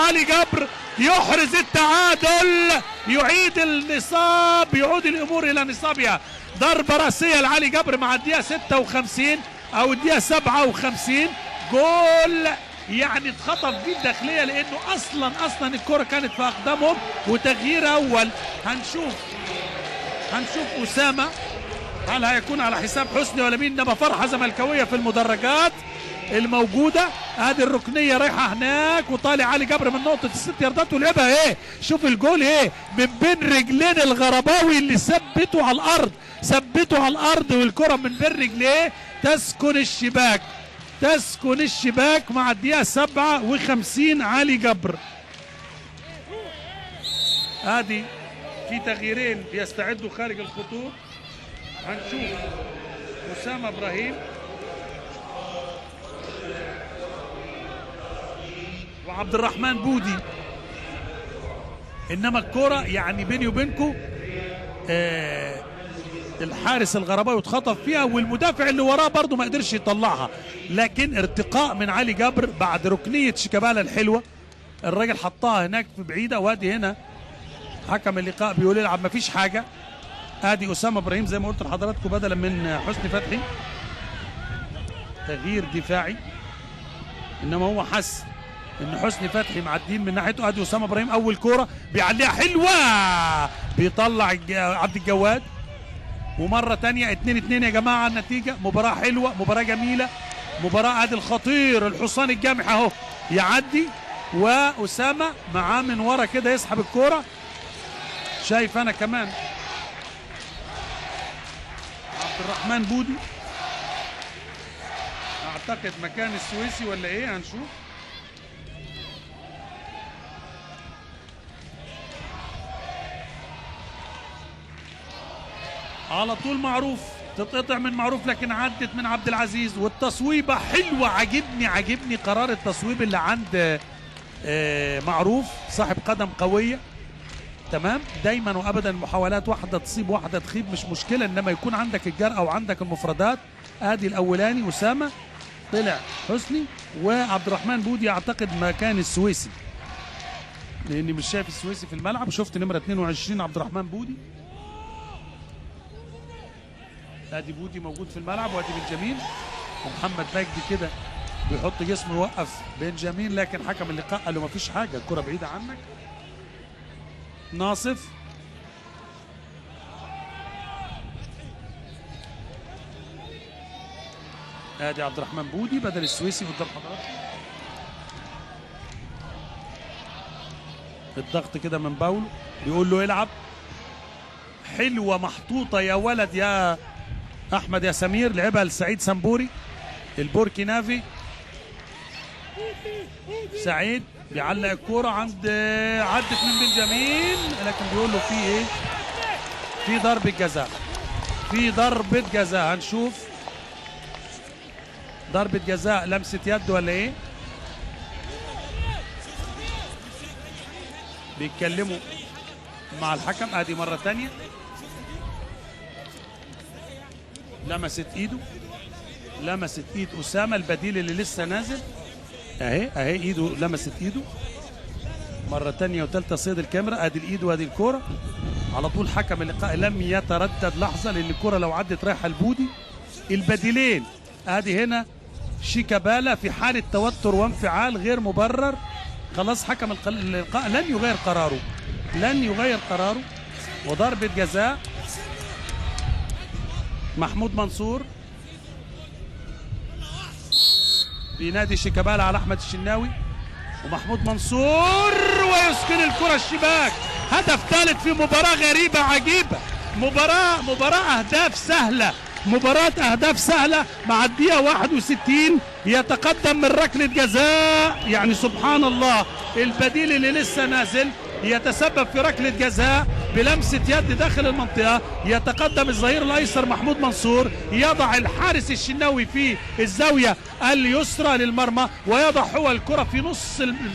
علي جبر يحرز التعادل يعيد النصاب يعود الامور الى نصابها. ضربة راسية لعلي جبر مع الدقيقة 56 او الدقيقة 57. جول اتخطف بيه الداخلية لانه اصلا الكرة كانت في اقدامهم. وتغيير اول هنشوف اسامة هل هيكون على حساب حسني ولا مين. انما فرحة زملكاوية في المدرجات الموجودة. ادي الركنية رايحة هناك وطالع علي جبر من نقطة ال6 ياردات ولعبها شوف الجول من بين رجلين الغرباوي اللي ثبته على الارض والكرة من بين رجليه تسكن الشباك مع الدقيقة 57. علي جبر. ادي في تغييرين بيستعدوا خارج الخطوط. هنشوف أسامة إبراهيم وعبد الرحمن بودي. انما الكرة بيني وبينكم الحارس الغرباوي اتخطف فيها والمدافع اللي وراه برضه ما قدرش يطلعها. لكن ارتقاء من علي جبر بعد ركنية شيكابالا الحلوة. الراجل حطها هناك في بعيدة. وادي هنا حكم اللقاء بيقول يلعب مفيش حاجة. ادي اسامه ابراهيم زي ما قلت لحضراتكم بدلا من حسني فتحي. تغيير دفاعي انما هو حس ان حسني فتحي معديين من ناحيته. ادي اسامه ابراهيم اول كوره بيعليها حلوه بيطلع عبد الجواد. ومره ثانيه 2-2 يا جماعه النتيجه. مباراه حلوه مباراه جميله مباراه. ادي الخطير الحصان الجامح اهو يعدي واسامه معاه من ورا كده يسحب الكوره. شايف انا كمان عبد الرحمن بودي اعتقد مكان السويسي ولا ايه. هنشوف. على طول معروف تتقطع من معروف لكن عدت من عبد العزيز. والتصويبه حلوه. عجبني قرار التصويب اللي عند معروف صاحب قدم قويه. تمام. دايما وابدا المحاولات واحده تصيب واحده تخيب مش مشكله انما يكون عندك الجرأه وعندك المفردات. ادي الاولاني اسامه طلع حسني وعبد الرحمن بودي اعتقد مكان السويسي لاني مش شايف السويسي في الملعب. وشفت نمره 22 عبد الرحمن بودي. ادي بودي موجود في الملعب وادي بنجامين ومحمد مجدي كده بيحط جسمه يوقف بنجامين لكن حكم اللقاء قال له مفيش حاجه الكره بعيده عنك. ناصف ادي عبد الرحمن بودي بدل السويسي قدام حضراتكم. الضغط كده من باولو بيقول له يلعب. حلوه محطوطه يا ولد يا احمد يا سمير. لعبها لسعيد سمبوري البوركينافي. سعيد بيعلق الكوره عند عدت من بنجامين لكن بيقول له في ايه؟ في ضربه جزاء. هنشوف ضربة جزاء لمسة يد ولا ايه؟ بيتكلموا مع الحكم. ادي مرة تانية لمست ايده، لمست ايد اسامة البديل اللي لسه نازل اهي ايده لمست ايده مرة تانية وثالثة. صيد الكاميرا، ادي الايد وادي الكورة على طول. حكم اللقاء لم يتردد لحظة لان الكورة لو عدت رايحة البودي. البديلين ادي هنا شيكابالا في حالة توتر وانفعال غير مبرر. خلاص حكم اللقاء لن يغير قراره، لن يغير قراره. وضربة جزاء محمود منصور بينادي شيكابالا على احمد الشناوي، ومحمود منصور ويسكن الكرة الشباك. هدف ثالث في مباراة غريبة عجيبة، مباراة اهداف سهلة، مباراة اهداف سهلة. مع الدقيقة 61 يتقدم من ركلة جزاء. يعني سبحان الله، البديل اللي لسه نازل يتسبب في ركلة جزاء بلمسة يد داخل المنطقة. يتقدم الظهير الايسر محمود منصور، يضع الحارس الشناوي في الزاوية اليسرى للمرمى، ويضع هو الكرة في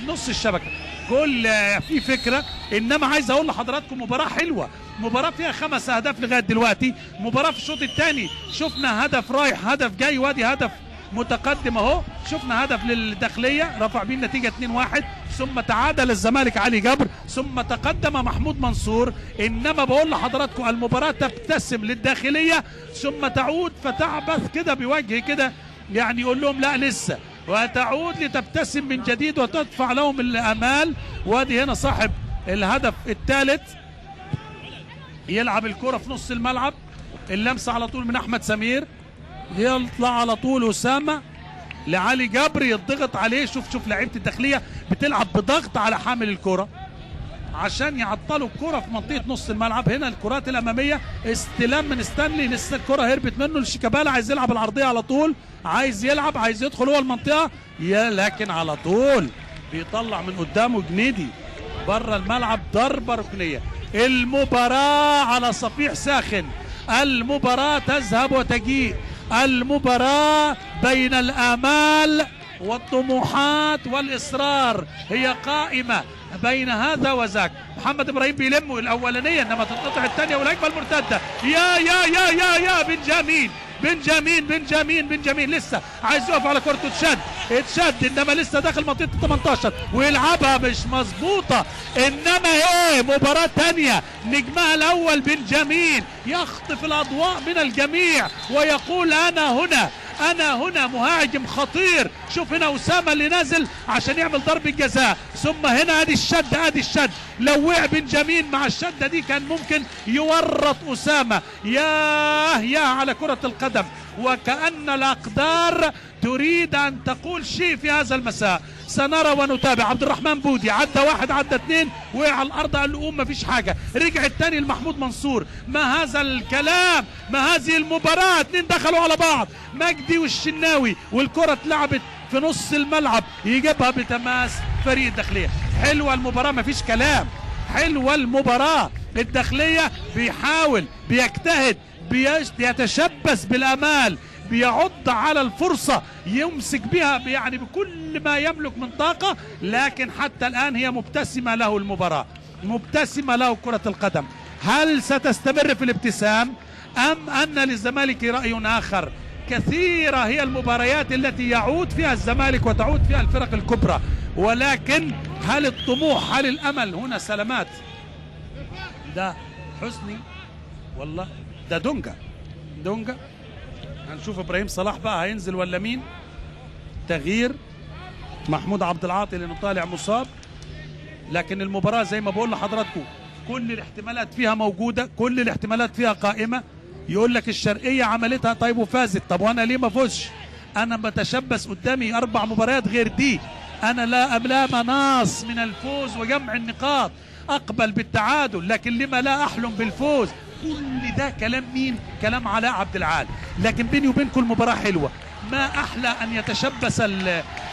نص الشبكة. كل في فكرة. انما عايز اقول لحضراتكم مباراة حلوة، مباراة فيها 5 اهداف لغاية دلوقتي. مباراة في الشوط الثاني شفنا هدف رايح هدف جاي، وادي هدف متقدم اهو. شفنا هدف للداخلية رفع بيه النتيجة 2-1، ثم تعادل الزمالك علي جبر، ثم تقدم محمود منصور. انما بقول لحضراتكم المباراة تبتسم للداخلية ثم تعود فتعبث كده بوجه كده، يعني يقول لهم لا لسه، وتعود لتبتسم من جديد وتدفع لهم الامال. وادي هنا صاحب الهدف الثالث يلعب الكرة في نص الملعب، اللمسة على طول من احمد سمير، يطلع على طول اسامة لعلي جبر، يضغط عليه. شوف لعيبة الداخلية بتلعب بضغط على حامل الكرة عشان يعطلوا الكرة في منطقة نص الملعب. هنا الكرات الأمامية استلام من ستانلي، لسه الكرة هربت منه لشيكابالا، عايز يلعب العرضية على طول، عايز يلعب، عايز يدخل هو المنطقة، لكن على طول بيطلع من قدامه جنيدي بره الملعب. ضربة ركنية. المباراة على صفيح ساخن، المباراة تذهب وتجيء، المباراة بين الآمال والطموحات والإصرار، هي قائمة بين هذا وذاك. محمد ابراهيم بيلموا الاولانيه انما تتقطع الثانيه، والهجمه المرتده يا يا يا يا يا بنجامين لسه عايز يقف على كورته، اتشد انما لسه داخل منطقه 18 ويلعبها مش مظبوطه. انما ايه، مباراه ثانيه نجمها الاول بنجامين يخطف الاضواء من الجميع ويقول انا هنا مهاجم خطير. شوف هنا اسامه اللي نازل عشان يعمل ضربه جزاء، ثم هنا ادي الشد لو وقع بنجامين مع الشده دي كان ممكن يورط اسامه. يا على كره القدم، وكأن الاقدار تريد ان تقول شيء في هذا المساء. سنرى ونتابع. عبد الرحمن بودي عدى 1 عدى 2 وقع على الارض، قال له قوم مفيش حاجه، رجع الثاني لمحمود منصور. ما هذا الكلام، ما هذه المباراه، 2 دخلوا على بعض، مجدي والشناوي، والكره اتلعبت في نص الملعب، يجيبها بتماس فريق الداخليه. حلوه المباراه مفيش كلام، حلوه المباراه. الداخليه بيحاول، بيجتهد، بيتشبث بالامال، بيعض على الفرصة يمسك بها يعني بكل ما يملك من طاقة، لكن حتى الآن هي مبتسمة له المباراة، مبتسمة له كرة القدم. هل ستستمر في الابتسام أم أن للزمالك رأي آخر؟ كثيرة هي المباريات التي يعود فيها الزمالك وتعود فيها الفرق الكبرى، ولكن هل الطموح، هل الأمل هنا؟ سلامات ده حسني والله، ده دونجا. هنشوف ابراهيم صلاح بقى هينزل ولا مين. تغيير محمود عبد العاطي لانه طالع مصاب. لكن المباراه زي ما بقول لحضراتكم كل الاحتمالات فيها موجوده، كل الاحتمالات فيها قائمه. يقول لك الشرقيه عملتها طيب وفازت، طب وانا ليه ما فوزش؟ انا بتشبث قدامي 4 مباريات غير دي، انا لا مناص من الفوز وجمع النقاط، اقبل بالتعادل، لكن لما لا احلم بالفوز؟ كل ده كلام مين؟ كلام علاء عبد العال. لكن بيني وبينكم المباراة حلوة. ما أحلى أن يتشبث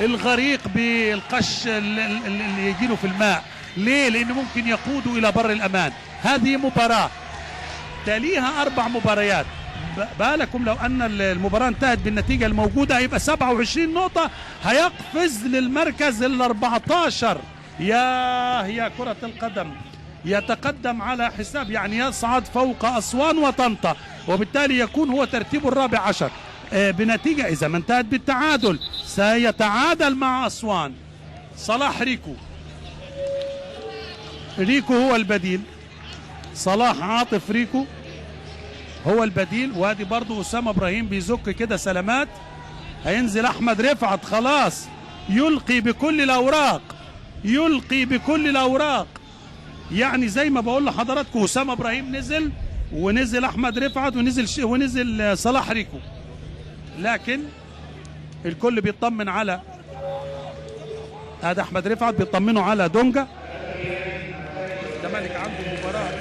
الغريق بالقش اللي يجيله في الماء. ليه؟ لأنه ممكن يقوده إلى بر الأمان. هذه مباراة تليها 4 مباريات بالكم لو ان المباراه انتهت بالنتيجه الموجوده هيبقى 27 نقطه، هيقفز للمركز ال 14. يا كره القدم يتقدم على حساب، يعني يصعد فوق اسوان وطنطا، وبالتالي يكون هو ترتيبه الرابع عشر بنتيجه اذا ما انتهت بالتعادل سيتعادل مع اسوان. صلاح ريكو هو البديل، صلاح عاطف ريكو هو البديل. وادي برضو اسامه ابراهيم بيزك كده سلامات. هينزل احمد رفعت خلاص يلقي بكل الاوراق، يعني زي ما بقول لحضراتكم اسامه ابراهيم نزل، ونزل احمد رفعت، ونزل صلاح ريكو، لكن الكل بيطمن على هذا. احمد رفعت بيطمنوا على دونجا. الزمالك عنده مباراه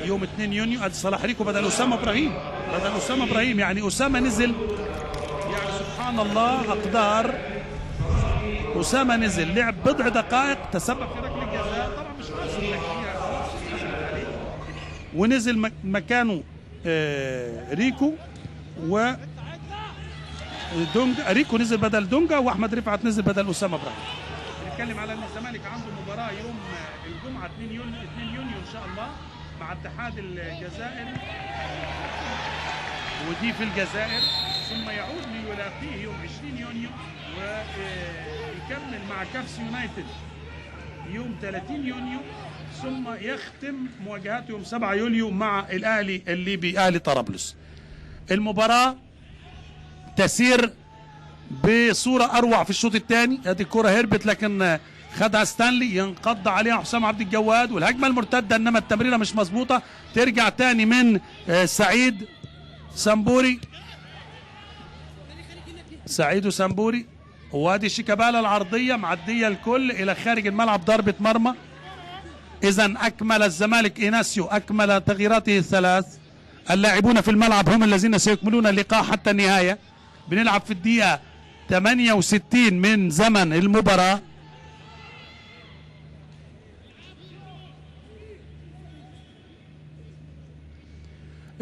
يوم 2 يونيو. ادي صلاح ريكو بدل اسامه ابراهيم، يعني اسامه نزل، يعني سبحان الله اقدار. اسامه نزل لعب بضع دقائق، تسبب في ركله جزاء، طبعا مش قاصد ونزل مكانه ريكو و دونجا. ريكو نزل بدل دونجا، واحمد رفعت نزل بدل اسامه ابراهيم. بنتكلم على ان الزمالك عنده مباراه يوم الجمعه 2 يونيو ان شاء الله مع اتحاد الجزائر، ودي في الجزائر، ثم يعود ليلاقيه يوم 20 يونيو ويكمل مع كافس يونايتد يوم 30 يونيو، ثم يختم مواجهاته يوم 7 يوليو مع الاهلي الليبي اهلي طرابلس. المباراه تسير بصوره اروع في الشوط الثاني. ادي الكره هربت لكن خدها ستانلي، ينقض عليها حسام عبد الجواد، والهجمه المرتده انما التمريره مش مظبوطه، ترجع تاني من سعيد سامبوري. وادي شيكابالا العرضيه معديه الكل الى خارج الملعب، ضربه مرمى. اذا اكمل الزمالك ايناسيو، اكمل تغييراته الثلاث. اللاعبون في الملعب هم الذين سيكملون اللقاء حتى النهايه. بنلعب في الدقيقه 68 من زمن المباراه.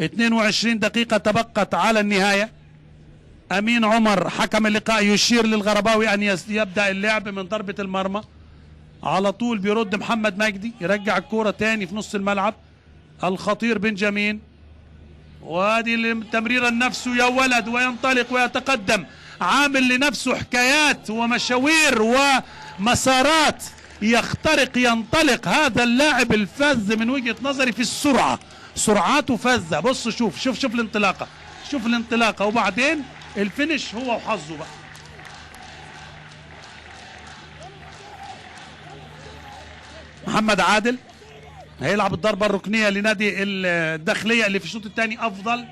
– 22 دقيقة تبقت على النهاية. أمين عمر حكم اللقاء يشير للغرباوي أن يبدأ اللعب من ضربة المرمى. على طول بيرد محمد مجدي، يرجع الكرة تاني في نص الملعب. الخطير بنجامين، وادي التمريرة لنفسه يا ولد، وينطلق ويتقدم، عامل لنفسه حكايات ومشاوير ومسارات، ينطلق هذا اللاعب الفذ من وجهة نظري في السرعة، سرعاته فذة. بص شوف الانطلاقة، وبعدين الفينش هو وحظه بقى. محمد عادل هيلعب الضربة الركنية لنادي الداخلية اللي في الشوط الثاني أفضل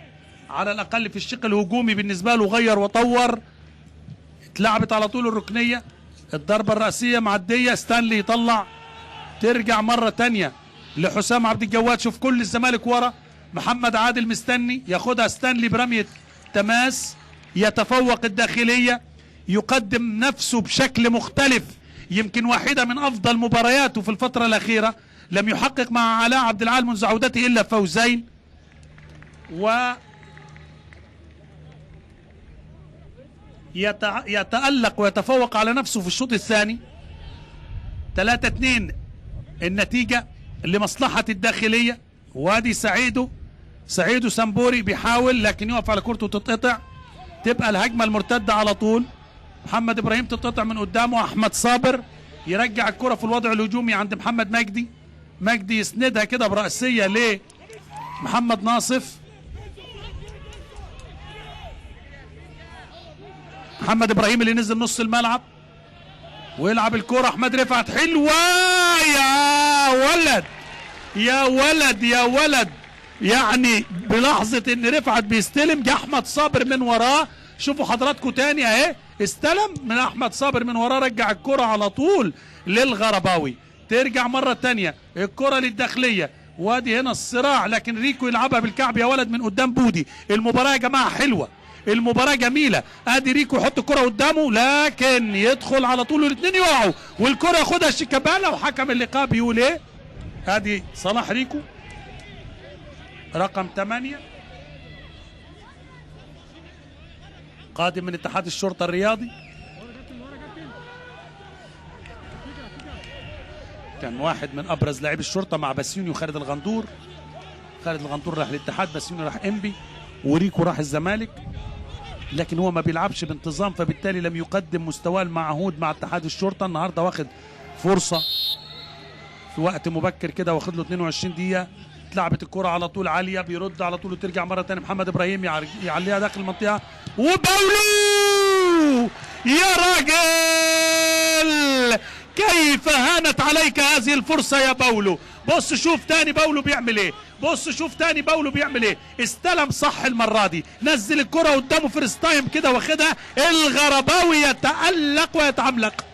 على الأقل في الشق الهجومي بالنسبة له، غير وطور. اتلعبت على طول الركنية، الضربة الرأسية معدية، ستانلي يطلع، ترجع مرة تانية لحسام عبد الجواد. شوف كل الزمالك ورا، محمد عادل مستني ياخدها ستانلي برمية تماس، يتفوق الداخلية، يقدم نفسه بشكل مختلف، يمكن واحدة من أفضل مبارياته في الفترة الأخيرة. لم يحقق مع علاء عبد العال منذ عودته إلا فوزين، يتألق ويتفوق على نفسه في الشوط الثاني. 3-2 النتيجة لمصلحة الداخلية. وادي سعيدو سامبوري بيحاول لكن يقف على كورته وتتقطع، تبقى الهجمة المرتدة على طول. محمد إبراهيم تتقطع من قدامه، أحمد صابر يرجع الكرة في الوضع الهجومي عند محمد مجدي يسندها كده برأسية لمحمد ناصف. محمد إبراهيم اللي نزل نص الملعب ويلعب الكرة، أحمد رفعت حلوة، يا ولد، يعني بلحظة ان رفعت بيستلم جه احمد صابر من وراه. شوفوا حضراتكم تاني اهي، استلم من احمد صابر من وراه، رجع الكرة على طول للغرباوي، ترجع مرة تانية الكرة للداخلية. وادي هنا الصراع، لكن ريكو يلعبها بالكعب يا ولد من قدام بودي. المباراة يا جماعة حلوة، المباراة جميلة. ادي ريكو يحط الكرة قدامه لكن يدخل على طول والاثنين يقعوا، والكرة ياخدها شيكابالا، وحكم اللقاء بيقول ايه؟ ادي صلاح ريكو رقم 8 قادم من اتحاد الشرطة الرياضي، كان واحد من ابرز لاعبي الشرطة مع بسيوني وخالد الغندور. خالد الغندور راح الاتحاد، بسيوني راح انبي، وريكو راح الزمالك، لكن هو ما بيلعبش بانتظام، فبالتالي لم يقدم مستواه المعهود مع اتحاد الشرطة. النهارده واخد فرصة في وقت مبكر كده، واخد له 22 دقيقة. اتلعبت الكرة على طول عالية، بيرد على طول وترجع مرة تانية. محمد ابراهيم يعليها داخل المنطقة، وباولو يا راجل كيف هانت عليك هذه الفرصة يا باولو. بص شوف تاني باولو بيعمل ايه، بص شوف تاني باولو بيعمل ايه. استلم صح المرة دي، نزل الكرة قدامه فيرست تايم كده واخدها. الغرباوي يتألق ويتعملق،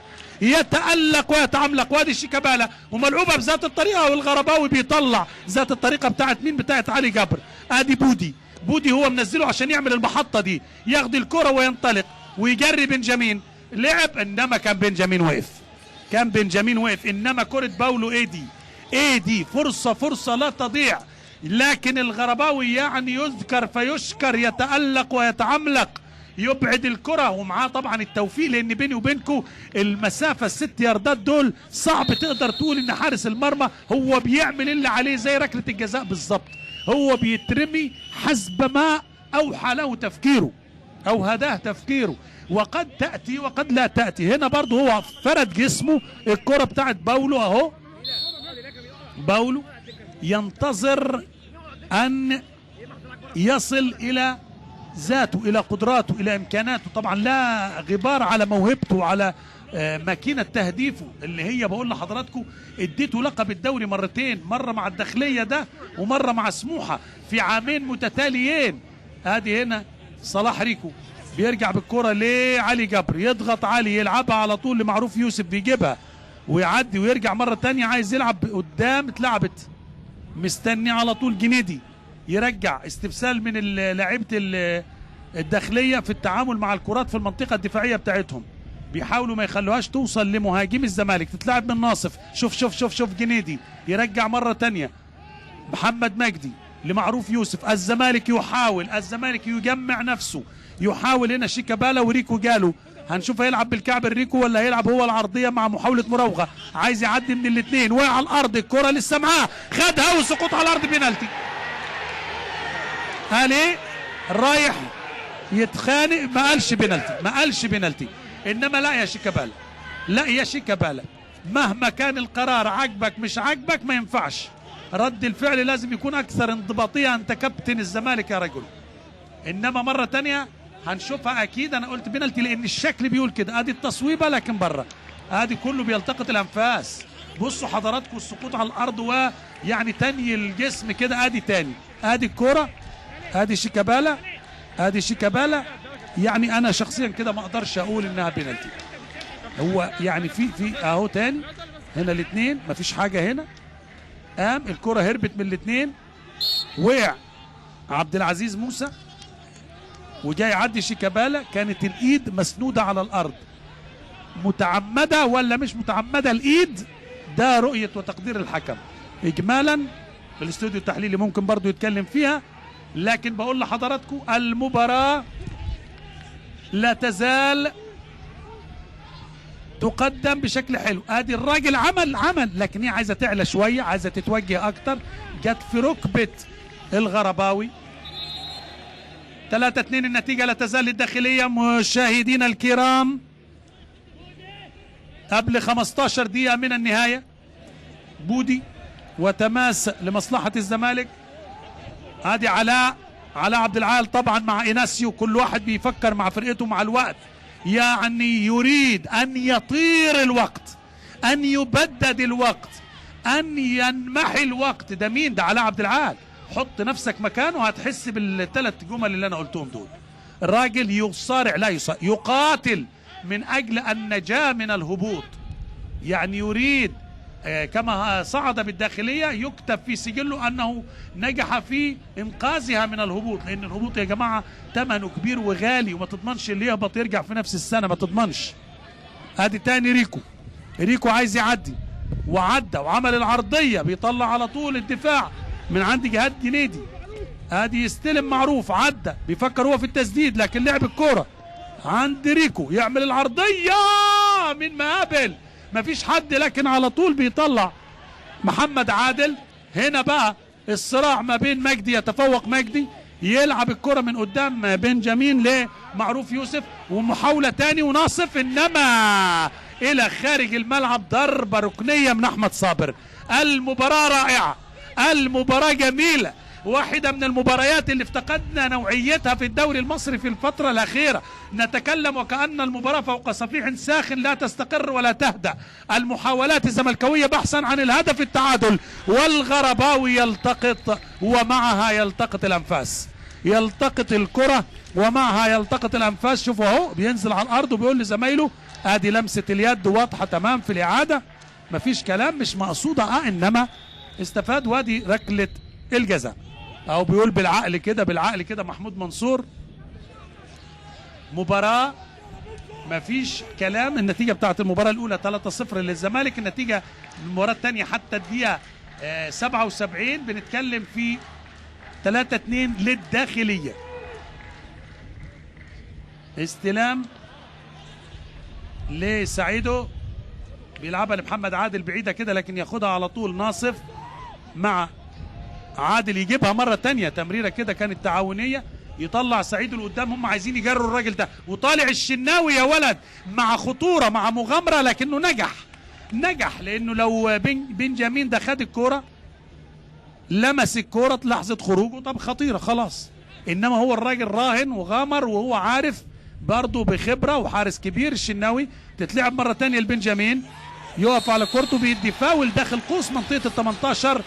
يتألق ويتعملق، وادي شيكابالا وملعوبة بذات الطريقة، والغرباوي بيطلع ذات الطريقة بتاعت مين؟ بتاعت علي جبر. ادي بودي هو منزله عشان يعمل المحطة دي، ياخد الكرة وينطلق ويجري بنجامين. لعب انما كان بنجامين وقف، انما كرة باولو ايه دي فرصة لا تضيع. لكن الغرباوي يعني يذكر فيشكر، يتألق ويتعملق، يبعد الكرة، ومعاه طبعا التوفيق، لان بيني وبينكم المسافة ال6 ياردات دول صعب تقدر تقول ان حارس المرمى هو بيعمل اللي عليه، زي ركلة الجزاء بالظبط. هو بيترمي حسب ما اوحى له تفكيره او هداه تفكيره، وقد تأتي وقد لا تأتي. هنا برضه هو فرد جسمه. الكرة بتاعت باولو اهو، باولو ينتظر ان يصل الى ذاته، الى قدراته، الى امكاناته. طبعا لا غبار على موهبته وعلى ماكينة تهديفه، اللي هي بقول لحضراتكم اديته لقب الدوري مرتين، مرة مع الداخلية ده ومرة مع سموحة في عامين متتاليين. ادي هنا صلاح ريكو بيرجع بالكرة لعلي جبر، يضغط علي، يلعبها على طول لمعروف يوسف، بيجيبها ويعدي ويرجع مرة تانية، عايز يلعب قدام، اتلعبت، مستني على طول جنيدي يرجع. استفسال من لاعيبة الداخلية في التعامل مع الكرات في المنطقة الدفاعية بتاعتهم، بيحاولوا ما يخلوهاش توصل لمهاجم الزمالك، تتلعب من ناصف. شوف جنيدي يرجع مرة تانية، محمد مجدي لمعروف يوسف. الزمالك يجمع نفسه، يحاول هنا شيكابالا وريكو جاله. هنشوف هيلعب بالكعب الريكو ولا هيلعب هو العرضية مع محاولة مراوغة. عايز يعدي من الاثنين، وقع على الارض، الكرة لسه معاه، خدها وسقوط على الارض. بينالتي. قال ايه؟ رايح يتخانق، ما قالش بينالتي. انما لا يا شيكابالا، مهما كان القرار عجبك مش عجبك ما ينفعش. رد الفعل لازم يكون اكثر انضباطية. انت كابتن الزمالك يا رجل. انما مرة تانية هنشوفها اكيد. انا قلت بينالتي لان الشكل بيقول كده. ادي التصويبة لكن بره، ادي كله بيلتقط الانفاس. بصوا حضراتكم السقوط على الارض ويعني تاني الجسم كده. ادي تاني، ادي الكرة، ادي شيكابالا. يعني انا شخصيا كده ما اقدرش اقول انها بينالتي. هو يعني في اهو تاني هنا الاثنين، مفيش حاجة هنا. قام الكرة هربت من الاثنين، وقع عبد العزيز موسى وجاي يعدي شيكابالا. كانت الايد مسنودة على الارض. متعمدة ولا مش متعمدة الايد؟ ده رؤية وتقدير الحكم. اجمالا الاستوديو التحليلي ممكن برضو يتكلم فيها، لكن بقول لحضراتكم المباراة لا تزال تقدم بشكل حلو. ادي الراجل عمل، لكن هي عايزة تعلى شوية، عايزة تتوجه اكتر. جت في ركبة الغرباوي. 3-2 النتيجة، لا تزال الداخلية. مشاهدينا الكرام قبل 15 دقيقة من النهاية، بودي وتماس لمصلحة الزمالك. ادي علاء عبد العال طبعا مع إناسيو، كل واحد بيفكر مع فرقته مع الوقت. يعني يريد ان يطير الوقت، ان يبدد الوقت، ان ينمحي الوقت. ده مين؟ ده علاء عبد العال. حط نفسك مكانه هتحس بالثلاث جمل اللي انا قلتهم دول. الراجل يصارع، لا يصارع، يقاتل من اجل النجاة من الهبوط. يعني يريد كما صعد بالداخلية يكتب في سجله انه نجح في انقاذها من الهبوط، لان الهبوط يا جماعة ثمنه كبير وغالي، وما تضمنش اللي يهبط يرجع في نفس السنة، ما تضمنش. ادي تاني ريكو عايز يعدي، وعدى وعمل العرضية، بيطلع على طول الدفاع من عند جهاد جنيدي. ادي يستلم معروف، عدى بيفكر هو في التسديد لكن لعب الكوره عند ريكو، يعمل العرضيه من مقابل مفيش حد، لكن على طول بيطلع محمد عادل. هنا بقى الصراع ما بين مجدي، يتفوق مجدي، يلعب الكرة من قدام بنجامين لمعروف يوسف، ومحاولة تاني وناصف، انما الى خارج الملعب، ضربة ركنية من احمد صابر. المباراة رائعة، المباراة جميلة، واحدة من المباريات اللي افتقدنا نوعيتها في الدوري المصري في الفترة الأخيرة. نتكلم وكأن المباراة فوق صفيح ساخن لا تستقر ولا تهدأ. المحاولات الزملكاوية بحثا عن الهدف التعادل، والغرباوي يلتقط ومعها يلتقط الأنفاس، يلتقط الكرة ومعها يلتقط الأنفاس. شوفوا اهو بينزل على الأرض وبيقول لزمايله ادي لمسة اليد واضحة تمام في الإعادة، مفيش كلام، مش مقصودة انما استفاد. وادي ركلة الجزاء، او بيقول بالعقل كده، بالعقل كده محمود منصور. مباراة مفيش كلام. النتيجة بتاعت المباراة الأولى 3-0 للزمالك، النتيجة المباراة الثانية حتى الدقيقة 77 بنتكلم في 3-2 للداخلية. استلام لسعيدو، بيلعبها لمحمد عادل بعيدة كده لكن ياخدها على طول ناصف مع عادل، يجيبها مرة تانية تمريرة كده كانت تعاونية، يطلع سعيد لقدام. هم عايزين يجروا الراجل ده، وطالع الشناوي يا ولد مع خطورة مع مغامرة، لكنه نجح لانه لو بنجامين ده خد الكورة لمس الكورة لحظة خروجه طب خطيرة خلاص، انما هو الراجل راهن وغامر وهو عارف برضه بخبرة وحارس كبير الشناوي. تتلعب مرة تانية لبنجامين، يقف على كورته بيدي فاول داخل قوس منطقة ال18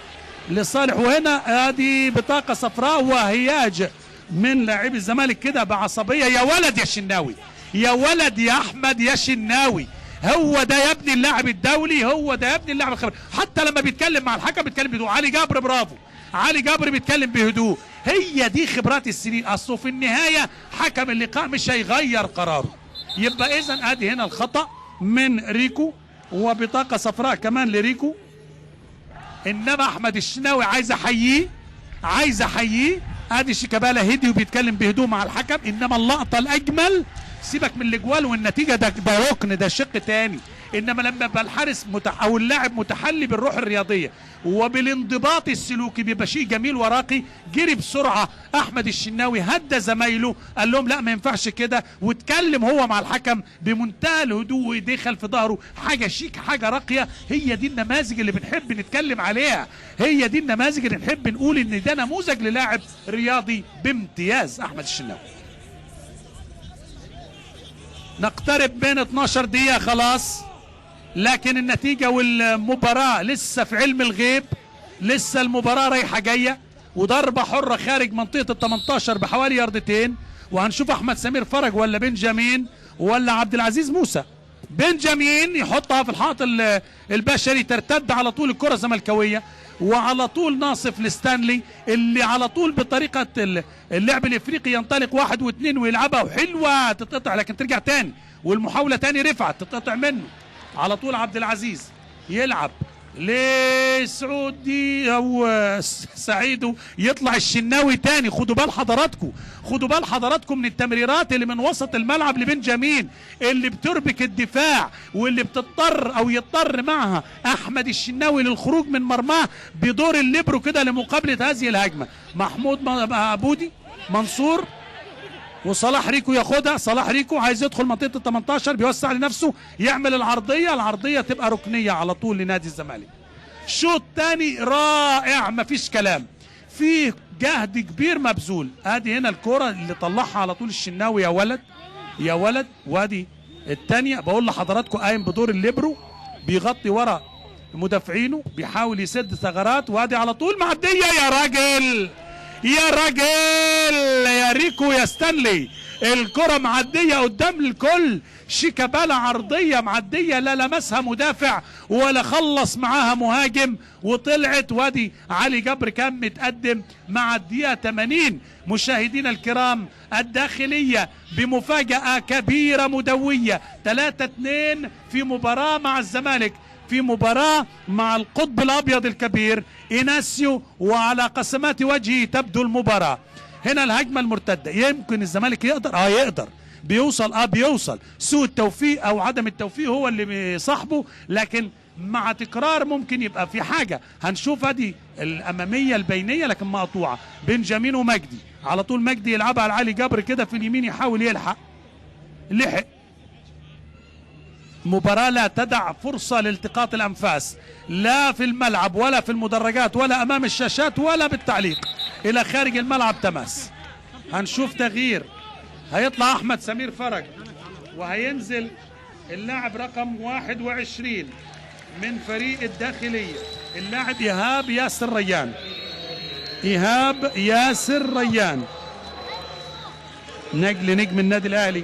لصالح. وهنا ادي بطاقة صفراء وهياج من لاعبي الزمالك كده بعصبية. يا ولد يا شناوي، يا ولد يا احمد يا شناوي، هو ده يا ابني اللاعب الدولي، هو ده يا ابني اللاعب الخبير. حتى لما بيتكلم مع الحكم بيتكلم بهدوء. علي جبر برافو، علي جبر بيتكلم بهدوء. هي دي خبرات السنين، اصله في النهاية حكم اللقاء مش هيغير قراره. يبقى اذا ادي هنا الخطأ من ريكو وبطاقة صفراء كمان لريكو. انما احمد الشناوي عايز احييه، ادي شيكابالا هدي وبيتكلم بهدوء مع الحكم. انما اللقطه الاجمل، سيبك من الاجوال والنتيجه، ده ركن، ده شق تاني. انما لما يبقى الحارس او اللاعب متحلي بالروح الرياضيه وبالانضباط السلوكي بيبقى شيء جميل وراقي. جري بسرعه احمد الشناوي، هدى زمايله، قال لهم لا ما ينفعش كده، واتكلم هو مع الحكم بمنتهى الهدوء وايديه خلف ظهره. حاجه شيك، حاجه راقيه. هي دي النماذج اللي بنحب نتكلم عليها، هي دي النماذج اللي نحب نقول ان ده نموذج للاعب رياضي بامتياز احمد الشناوي. نقترب من 12 دقيقه خلاص، لكن النتيجة والمباراة لسه في علم الغيب، لسه المباراة رايحة جاية، وضربة حرة خارج منطقة ال18 بحوالي ياردتين. وهنشوف احمد سمير فرج ولا بنجامين ولا عبد العزيز موسى. بنجامين يحطها في الحائط البشري، ترتد على طول الكرة الزملكاوية، وعلى طول ناصف لستانلي اللي على طول بطريقة اللعب الافريقي ينطلق 1 و2 ويلعبها وحلوة تتقطع لكن ترجع تاني، والمحاولة تاني رفعت تتقطع منه. على طول عبد العزيز يلعب لسعودي او سعيد، يطلع الشناوي تاني. خدوا بال حضراتكم، خدوا بال حضراتكم من التمريرات اللي من وسط الملعب لبنجامين اللي بتربك الدفاع، واللي بتضطر او يضطر معها احمد الشناوي للخروج من مرماه بدور الليبرو كده لمقابله هذه الهجمه. محمود ابودي، منصور، وصلاح ريكو ياخدها. صلاح ريكو عايز يدخل منطقه ال18، بيوسع لنفسه، يعمل العرضيه تبقى ركنيه على طول لنادي الزمالك. شوط تاني رائع مفيش كلام، فيه جهد كبير مبذول. ادي هنا الكره اللي طلعها على طول الشناوي، يا ولد يا ولد. وادي الثانيه بقول لحضراتكم قايم بدور الليبرو، بيغطي ورا مدافعينه، بيحاول يسد ثغرات. وادي على طول معديه، يا راجل يا راجل يا ريكو يا ستانلي، الكرة معدية قدام الكل. شيكابالا عرضية معدية لا لمسها مدافع ولا خلص معاها مهاجم وطلعت. وادي علي جبر كان متقدم مع الدقيقة 80. مشاهدينا الكرام، الداخلية بمفاجأة كبيرة مدوية 3-2 في مباراة مع الزمالك في مباراة مع القطب الأبيض الكبير إيناسيو، وعلى قسمات وجهه تبدو المباراة. هنا الهجمة المرتدة، يمكن الزمالك يقدر يقدر، بيوصل سوء التوفيق أو عدم التوفيق هو اللي بيصاحبه، لكن مع تكرار ممكن يبقى في حاجة. هنشوف ادي الأمامية البينية لكن مقطوعة بنجامين ومجدي، على طول مجدي يلعبها على علي جبر كده في اليمين، يحاول يلحق، لحق. مباراة لا تدع فرصة لالتقاط الأنفاس، لا في الملعب ولا في المدرجات ولا أمام الشاشات ولا بالتعليق. إلى خارج الملعب تماس. هنشوف تغيير، هيطلع أحمد سمير فرج وهينزل اللاعب رقم 21 من فريق الداخلية، اللاعب إيهاب ياسر ريان. إيهاب ياسر ريان نجم النادي الأهلي.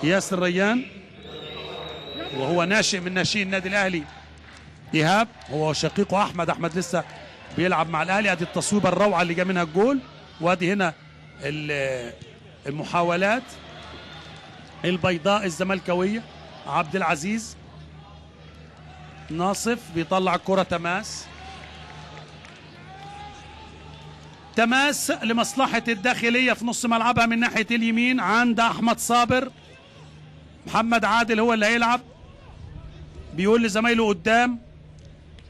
ياسر ريان وهو ناشئ من ناشئين النادي الأهلي. إيهاب هو شقيقه أحمد لسه بيلعب مع الأهلي. ادي التصويبة الروعة اللي جا منها الجول، وادي هنا المحاولات البيضاء الزملكاوية. عبد العزيز ناصف بيطلع الكرة، تماس لمصلحة الداخلية في نص ملعبها من ناحية اليمين عند أحمد صابر. محمد عادل هو اللي هيلعب، بيقول لزمايله قدام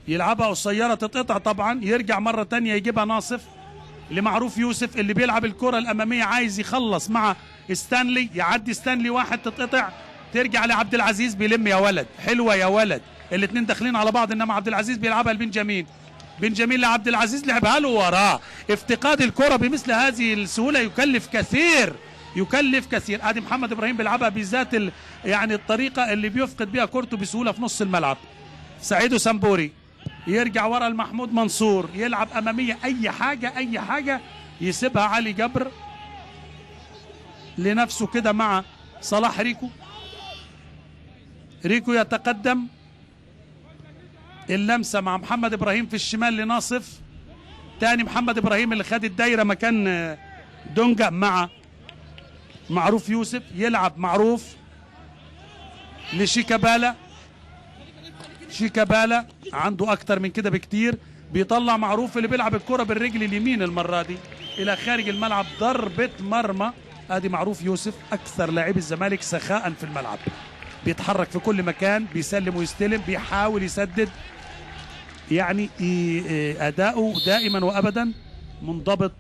يلعبها قصيرة تتقطع طبعا، يرجع مرة تانية يجيبها ناصف لمعروف يوسف اللي بيلعب الكرة الأمامية، عايز يخلص مع ستانلي، يعدي ستانلي واحد تتقطع، ترجع لعبد العزيز بيلم يا ولد، حلوة يا ولد، الاثنين داخلين على بعض، انما عبد العزيز بيلعبها لبنجامين، بنجامين لعبد العزيز لعبها له وراه. افتقاد الكرة بمثل هذه السهولة يكلف كثير، ادي محمد ابراهيم بيلعبها بذات يعني الطريقة اللي بيفقد بها كورته بسهولة في نص الملعب. سعيد سمبوري يرجع ورا المحمود منصور، يلعب امامية، اي حاجة يسيبها علي جبر لنفسه كده مع صلاح ريكو يتقدم، اللمسة مع محمد ابراهيم في الشمال لناصف، تاني محمد ابراهيم اللي خد الدايرة مكان دونجا مع معروف يوسف، يلعب معروف لشيكابالا، شيكابالا عنده اكتر من كده بكتير، بيطلع معروف اللي بيلعب الكرة بالرجل اليمين المرة دي الى خارج الملعب، ضربة مرمى. ادي معروف يوسف اكثر لاعبي الزمالك سخاء في الملعب، بيتحرك في كل مكان، بيسلم ويستلم، بيحاول يسدد، يعني اداؤه دائما وابدا منضبط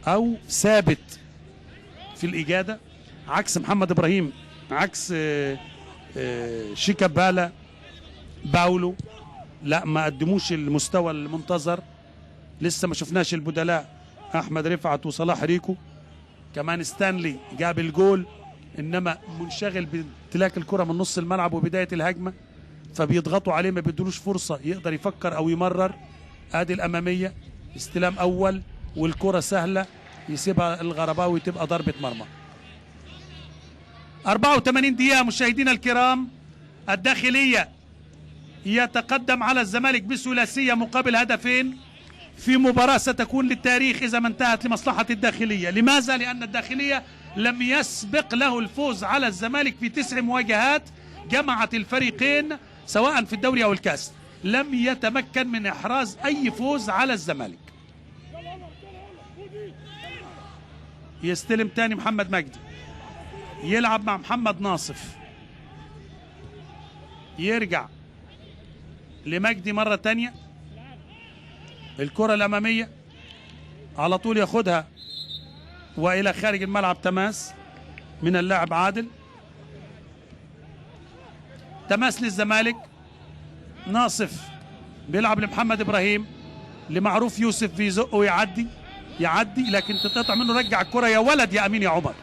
او ثابت في الاجاده، عكس محمد ابراهيم، عكس شيكابالا باولو، لا ما قدموش المستوى المنتظر، لسه ما شفناش البدلاء احمد رفعت وصلاح ريكو، كمان ستانلي جاب الجول انما منشغل بامتلاك الكره من نص الملعب وبدايه الهجمه، فبيضغطوا عليه ما بيدولوش فرصه يقدر يفكر او يمرر. ادي الاماميه، استلام اول والكره سهله يسيبها الغرباوي، تبقى ضربه مرمى. 84 دقيقه مشاهدينا الكرام، الداخليه يتقدم على الزمالك بثلاثيه مقابل هدفين في مباراة ستكون للتاريخ إذا ما انتهت لمصلحة الداخلية. لماذا؟ لأن الداخلية لم يسبق له الفوز على الزمالك في 9 مواجهات جمعت الفريقين سواء في الدوري أو الكاس، لم يتمكن من إحراز أي فوز على الزمالك. يستلم تاني محمد مجدي، يلعب مع محمد ناصف، يرجع لمجدي مرة تانية، الكرة الأمامية على طول ياخدها وإلى خارج الملعب، تماس من اللاعب عادل، تماس للزمالك. ناصف بيلعب لمحمد إبراهيم، لمعروف يوسف بيزقه ويعدي لكن تتقطع منه، رجع الكرة يا ولد يا أمين يا عمر،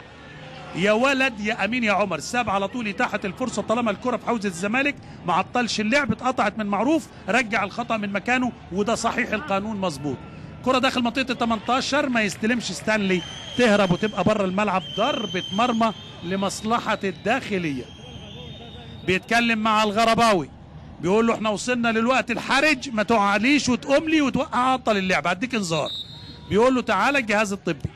يا ولد يا أمين يا عمر، ساب على طول تحت الفرصة طالما الكرة في حوزة الزمالك، ما عطلش اللعب، اتقطعت من معروف، رجع الخطأ من مكانه، وده صحيح القانون مظبوط. كرة داخل منطقة ال 18 ما يستلمش ستانلي، تهرب وتبقى بره الملعب، ضربة مرمى لمصلحة الداخلية. بيتكلم مع الغرباوي بيقول له احنا وصلنا للوقت الحرج، ما تقعليش وتقوم لي وتوقع عطل اللعب، هديك انذار. بيقول له تعالى الجهاز الطبي.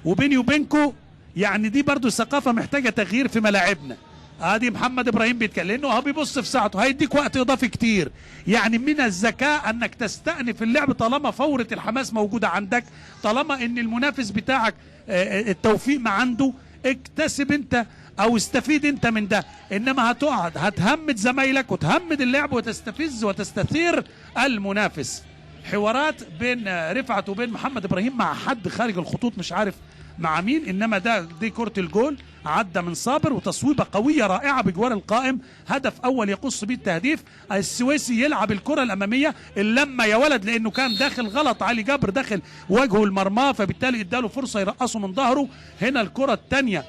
وبيني وبينكم يعني دي برضو ثقافة محتاجة تغيير في ملاعبنا، ادي محمد ابراهيم بيتكلم لانه هو بيبص في ساعته، هيديك وقت اضافي كتير. يعني من الذكاء انك تستأنف اللعب طالما فورة الحماس موجودة عندك، طالما ان المنافس بتاعك التوفيق ما عنده، اكتسب انت او استفيد انت من ده. انما هتقعد هتهمد زمايلك وتهمد اللعب وتستفز وتستثير المنافس. حوارات بين رفعت وبين محمد ابراهيم مع حد خارج الخطوط مش عارف مع مين، انما دي كرة الجول عدى من صابر وتصويبه قويه رائعه بجوار القائم، هدف اول يقص بيه التهديف. السويسي يلعب الكره الاماميه، اللمه يا ولد لانه كان داخل غلط، علي جبر داخل وجهه المرمى فبالتالي اداله فرصه يرقصه من ظهره. هنا الكره الثانيه،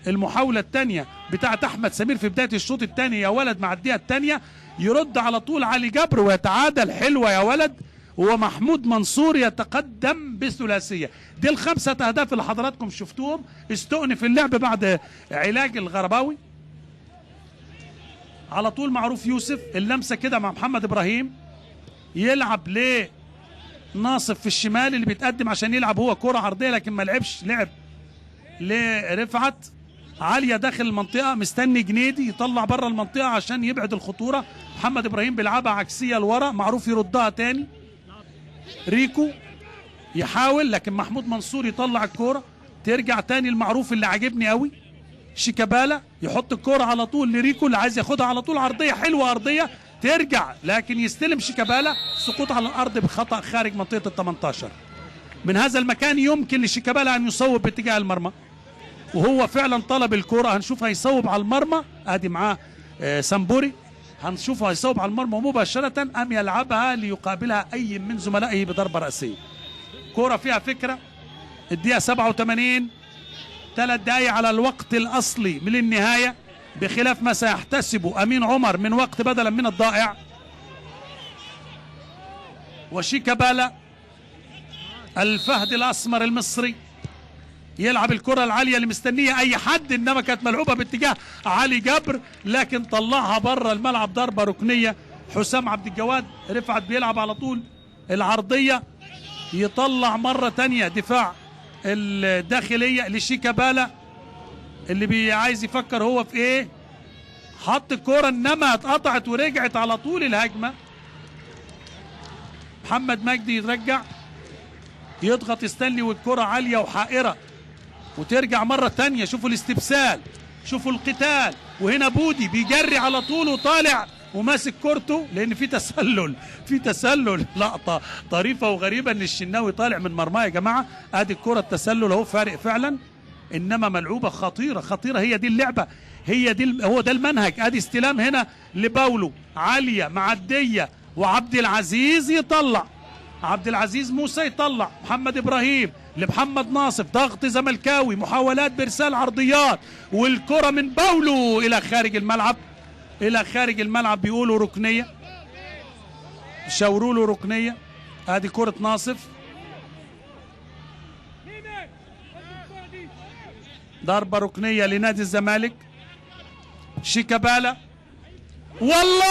المحاوله الثانيه بتاعت احمد سمير في بدايه الشوط الثاني يا ولد مع الدقيقه الثانيه، يرد على طول علي جبر ويتعادل. حلوه يا ولد، ومحمود منصور يتقدم بثلاثيه. دي الخمسه اهداف اللي حضراتكم شفتوهم. استؤنف اللعب بعد علاج الغرباوي على طول. معروف يوسف اللمسه كده مع محمد ابراهيم، يلعب لناصف في الشمال اللي بيتقدم عشان يلعب هو كره عرضيه لكن ما لعبش، لعب لرفعت. عاليه داخل المنطقه، مستني جنيدي يطلع بره المنطقه عشان يبعد الخطوره. محمد ابراهيم بيلعبها عكسيه لورا، معروف يردها تاني. ريكو يحاول لكن محمود منصور يطلع الكوره، ترجع تاني المعروف اللي عاجبني قوي. شيكابالا يحط الكوره على طول لريكو اللي عايز ياخدها على طول، عرضيه حلوه ارضيه ترجع لكن يستلم شيكابالا، سقوط على الارض بخطا خارج منطقه ال 18. من هذا المكان يمكن لشيكابالا ان يصوب باتجاه المرمى، وهو فعلا طلب الكوره. هنشوف هيصوب على المرمى، ادي معاه سامبوري، هنشوفه هيصوب على المرمى مباشره ام يلعبها ليقابلها اي من زملائه بضربه راسيه. كوره فيها فكره. الدقيقه 87، 3 دقائق على الوقت الاصلي من النهايه، بخلاف ما سيحتسبه امين عمر من وقت بدلا من الضائع. وشيكابالا الفهد الاسمر المصري يلعب الكرة العالية اللي مستنية اي حد، انما كانت ملعوبة باتجاه علي جبر لكن طلعها بره الملعب، ضربة ركنية. حسام عبد الجواد. رفعت بيلعب على طول العرضية، يطلع مرة تانية دفاع الداخلية لشيكابالا اللي عايز يفكر هو في ايه. حط الكرة انما اتقطعت ورجعت على طول الهجمة. محمد مجدي يترجع يضغط ستانلي والكرة عالية وحائرة وترجع مرة تانية. شوفوا الاستبسال، شوفوا القتال. وهنا بودي بيجري على طول وطالع وماسك كورته لان في تسلل لقطة طريفة وغريبة ان الشناوي طالع من مرماه. يا جماعة ادي الكرة التسلل اهو، فارق فعلا، انما ملعوبة خطيرة. هي دي اللعبة، هو ده المنهج. ادي استلام هنا لباولو، عالية معدية وعبد العزيز يطلع، عبد العزيز موسى يطلع، محمد ابراهيم لمحمد ناصف، ضغط زملكاوي، محاولات بارسال عرضيات، والكرة من باولو الى خارج الملعب. بيقولوا ركنية، شاوروا له ركنية. ادي كرة ناصف، ضربة ركنية لنادي الزمالك. شيكابالا، والله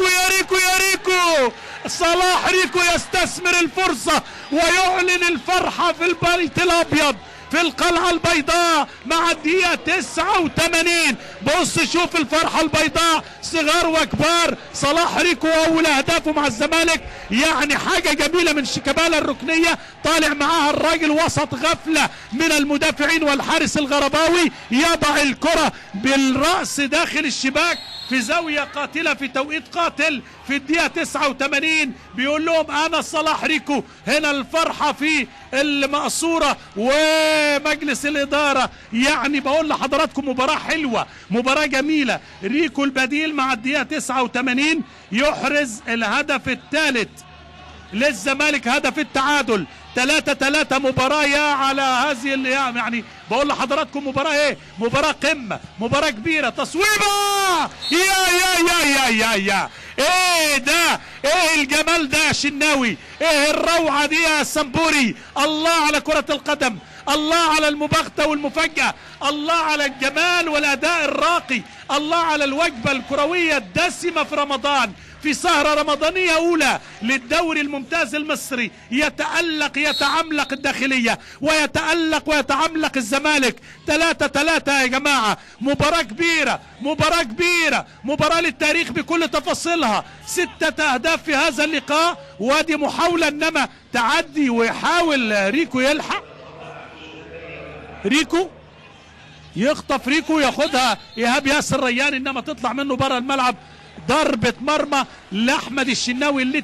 يا ريكو صلاح ريكو يستثمر الفرصة ويعلن الفرحة في البيت الأبيض في القلعة البيضاء مع الدقيقة 89. بص شوف الفرحة البيضاء، صغار وكبار. صلاح ريكو أول أهدافه مع الزمالك، يعني حاجة جميلة من شيكابالا. الركنية طالع معاها الراجل وسط غفلة من المدافعين والحارس الغرباوي، يضع الكرة بالرأس داخل الشباك في زاوية قاتلة في توقيت قاتل في الدقيقة 89. بيقول لهم أنا صلاح ريكو. هنا الفرحة في المقصورة ومجلس الإدارة. يعني بقول لحضراتكم مباراة حلوة، مباراة جميلة. ريكو البديل مع الدقيقة 89 يحرز الهدف الثالث للزمالك، هدف التعادل. 3-3 مباراة على هذه يعني بقول لحضراتكم مباراة ايه؟ مباراة قمة، مباراة كبيرة. تصويبة يا ايه ده؟ ايه الجمال ده يا شناوي؟ ايه الروعة دي يا سامبوري؟ الله على كرة القدم، الله على المباغتة والمفاجأة، الله على الجمال والأداء الراقي، الله على الوجبة الكروية الدسمة في رمضان. في سهرة رمضانية أولى للدوري الممتاز المصري. يتألق يتعملق الداخلية ويتألق ويتعملق الزمالك. 3-3 يا جماعة. مباراة كبيرة، مباراة كبيرة، مباراة للتاريخ بكل تفاصيلها. 6 أهداف في هذا اللقاء، وادي محاولة إنما تعدي ويحاول ريكو يلحق. ريكو يخطف، ريكو ياخدها إيهاب ياسر ريان انما تطلع منه بره الملعب. ضربة مرمى لأحمد الشناوي اللي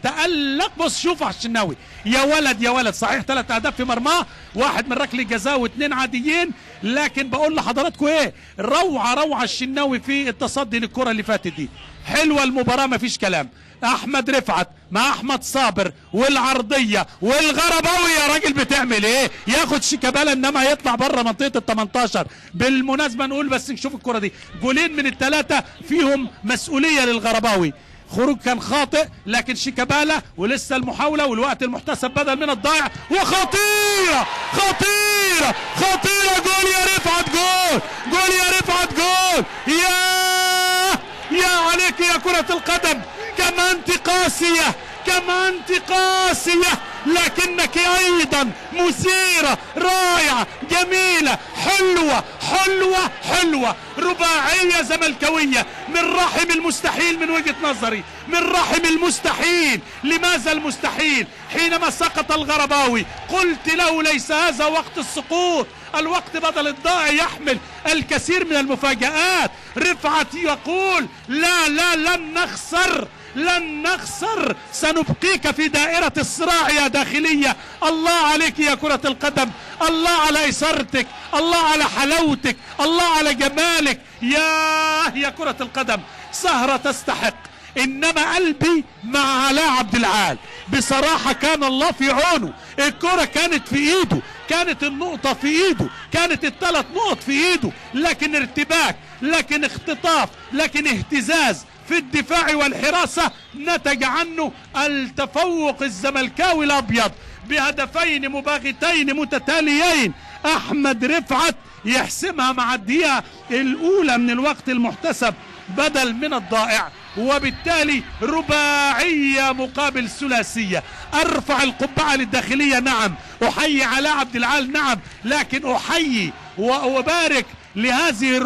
تألق. بص شوف على الشناوي، يا ولد يا ولد. صحيح 3 أهداف في مرماه، 1 من ركله جزاء و2 عاديين، لكن بقول لحضراتكم ايه، روعة الشناوي في التصدي للكرة اللي فاتت دي. حلوة المباراة مفيش كلام. احمد رفعت مع احمد صابر والعرضيه والغرباوي. يا راجل بتعمل ايه؟ ياخد شيكابالا انما يطلع بره منطقه ال18. بالمناسبه نقول بس نشوف الكره دي، جولين من ال3 فيهم مسؤوليه للغرباوي. خروج كان خاطئ لكن شيكابالا، ولسه المحاوله والوقت المحتسب بدل من الضائع. وخطيره خطيره خطيره، جول يا رفعت، جول يا رفعت، جول. يا عليك يا كرة القدم، كما انت قاسية، كما انت قاسية، لكنك ايضا مثيرة، رائعة، جميلة، حلوة، رباعية زملكاوية من رحم المستحيل من وجهة نظري، من رحم المستحيل. لماذا المستحيل؟ حينما سقط الغرباوي قلت له ليس هذا وقت السقوط، الوقت بدل الضائع يحمل الكثير من المفاجآت. رفعت يقول لا لن نخسر، سنبقيك في دائرة الصراع يا داخلية. الله عليك يا كرة القدم، الله على إثارتك، الله على حلاوتك، الله على جمالك. يا كرة القدم، سهرة تستحق. إنما قلبي مع علاء عبد العال، بصراحة كان الله في عونه. الكرة كانت في إيده، كانت النقطة في إيده، كانت ال3 نقط في إيده، لكن ارتباك، لكن اختطاف، لكن اهتزاز في الدفاع والحراسة نتج عنه التفوق الزملكاوي الأبيض بهدفين مباغتين متتاليين. أحمد رفعت يحسمها مع الدقيقة الأولى من الوقت المحتسب بدل من الضائع، وبالتالي رباعية مقابل ثلاثية. أرفع القبعة للداخلية، نعم، أحيي علاء عبد العال، نعم، لكن أحيي وأبارك لهذه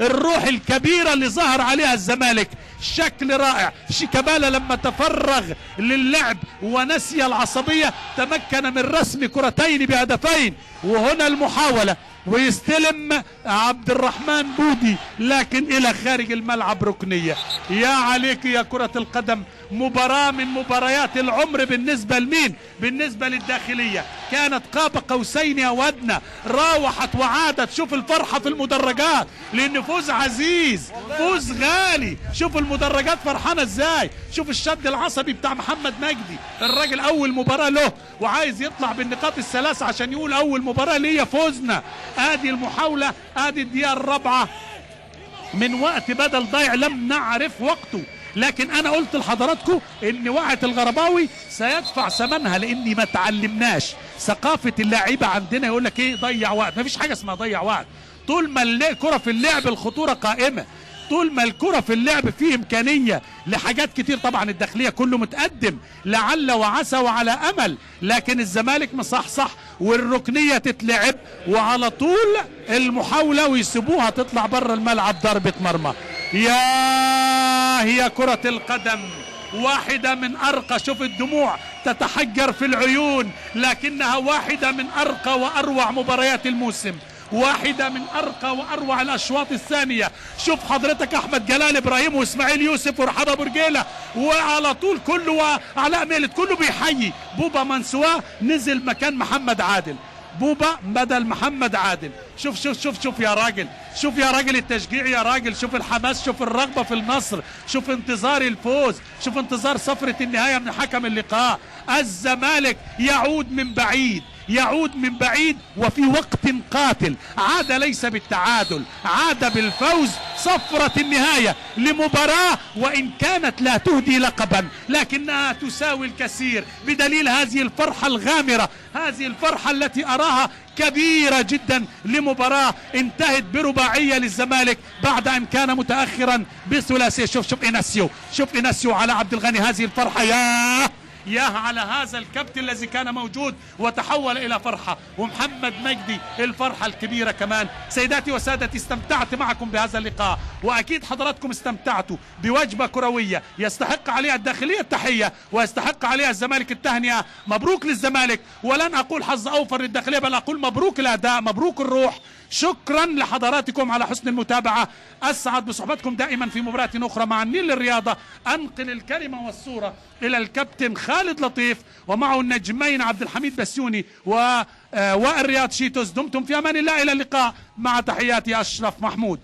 الروح الكبيرة اللي ظهر عليها الزمالك. شكل رائع. شيكابالا لما تفرغ للعب ونسي العصبية تمكن من رسم كرتين بهدفين. وهنا المحاولة ويستلم عبد الرحمن بودي، لكن إلى خارج الملعب، ركنية. يا عليك يا كرة القدم، مباراة من مباريات العمر بالنسبة لمين؟ بالنسبة للداخلية. كانت قاب قوسين أو أدنى، راوحت وعادت. شوف الفرحة في المدرجات، لأن فوز عزيز، فوز غالي. شوف المدرجات فرحانة ازاي. شوف الشد العصبي بتاع محمد مجدي، الراجل أول مباراة له وعايز يطلع بالنقاط ال3 عشان يقول أول مباراة ليا فوزنا. ادي المحاولة، ادي الدقيقة 4 من وقت بدل ضيع لم نعرف وقته. لكن انا قلت لحضراتكم ان وقعة الغرباوي سيدفع ثمنها، لاني ما تعلمناش ثقافة اللاعيبة عندنا. يقول لك ايه، ضيع وقت. مفيش حاجة اسمها ضيع وقت. طول ما الكرة في اللعب الخطورة قائمة، طول ما الكرة في اللعب فيه امكانية لحاجات كتير. طبعا الداخلية كله متقدم لعل وعسى وعلى امل، لكن الزمالك مصحصح والركنية تتلعب وعلى طول المحاولة ويسيبوها تطلع بره الملعب. ضربة مرمى. هي كرة القدم واحدة من أرقى، شوف الدموع تتحجر في العيون، لكنها واحدة من أرقى وأروع مباريات الموسم، واحدة من أرقى وأروع الأشواط الثانية. شوف حضرتك أحمد جلال إبراهيم وإسماعيل يوسف ورحاب أبو رجيلة، وعلى طول كله وعلاء ميلت كله بيحيي. بوبا منسواه نزل مكان محمد عادل، بوبا بدل محمد عادل. شوف شوف شوف شوف يا راجل، شوف يا راجل التشجيع يا راجل، شوف الحماس، شوف الرغبة في النصر، شوف انتظار الفوز، شوف انتظار صفرة النهاية من حكم اللقاء. الزمالك يعود من بعيد، يعود من بعيد وفي وقت قاتل، عاد ليس بالتعادل، عاد بالفوز. صفرة النهاية لمباراة وإن كانت لا تهدي لقبا لكنها تساوي الكثير، بدليل هذه الفرحة الغامرة، هذه الفرحة التي أراها كبيرة جدا لمباراة انتهت برباعية للزمالك بعد أن كان متأخرا بثلاثية. شوف إناسيو على عبد الغني، هذه الفرحة ياه على هذا الكابتن الذي كان موجود وتحول إلى فرحة، ومحمد مجدي الفرحة الكبيرة كمان. سيداتي وسادتي، استمتعت معكم بهذا اللقاء، وأكيد حضراتكم استمتعتوا بوجبة كروية يستحق عليها الداخلية التحية ويستحق عليها الزمالك التهنئة. مبروك للزمالك، ولن أقول حظ أوفر للداخلية بل أقول مبروك الأداء، مبروك الروح. شكرا لحضراتكم على حسن المتابعة، أسعد بصحبتكم دائما في مباراة أخرى مع النيل للرياضة. أنقل الكلمة والصورة إلى الكابتن خالد لطيف ومعه النجمين عبد الحميد بسيوني والرياض شيتوس. دمتم في أمان الله، إلى اللقاء، مع تحياتي أشرف محمود.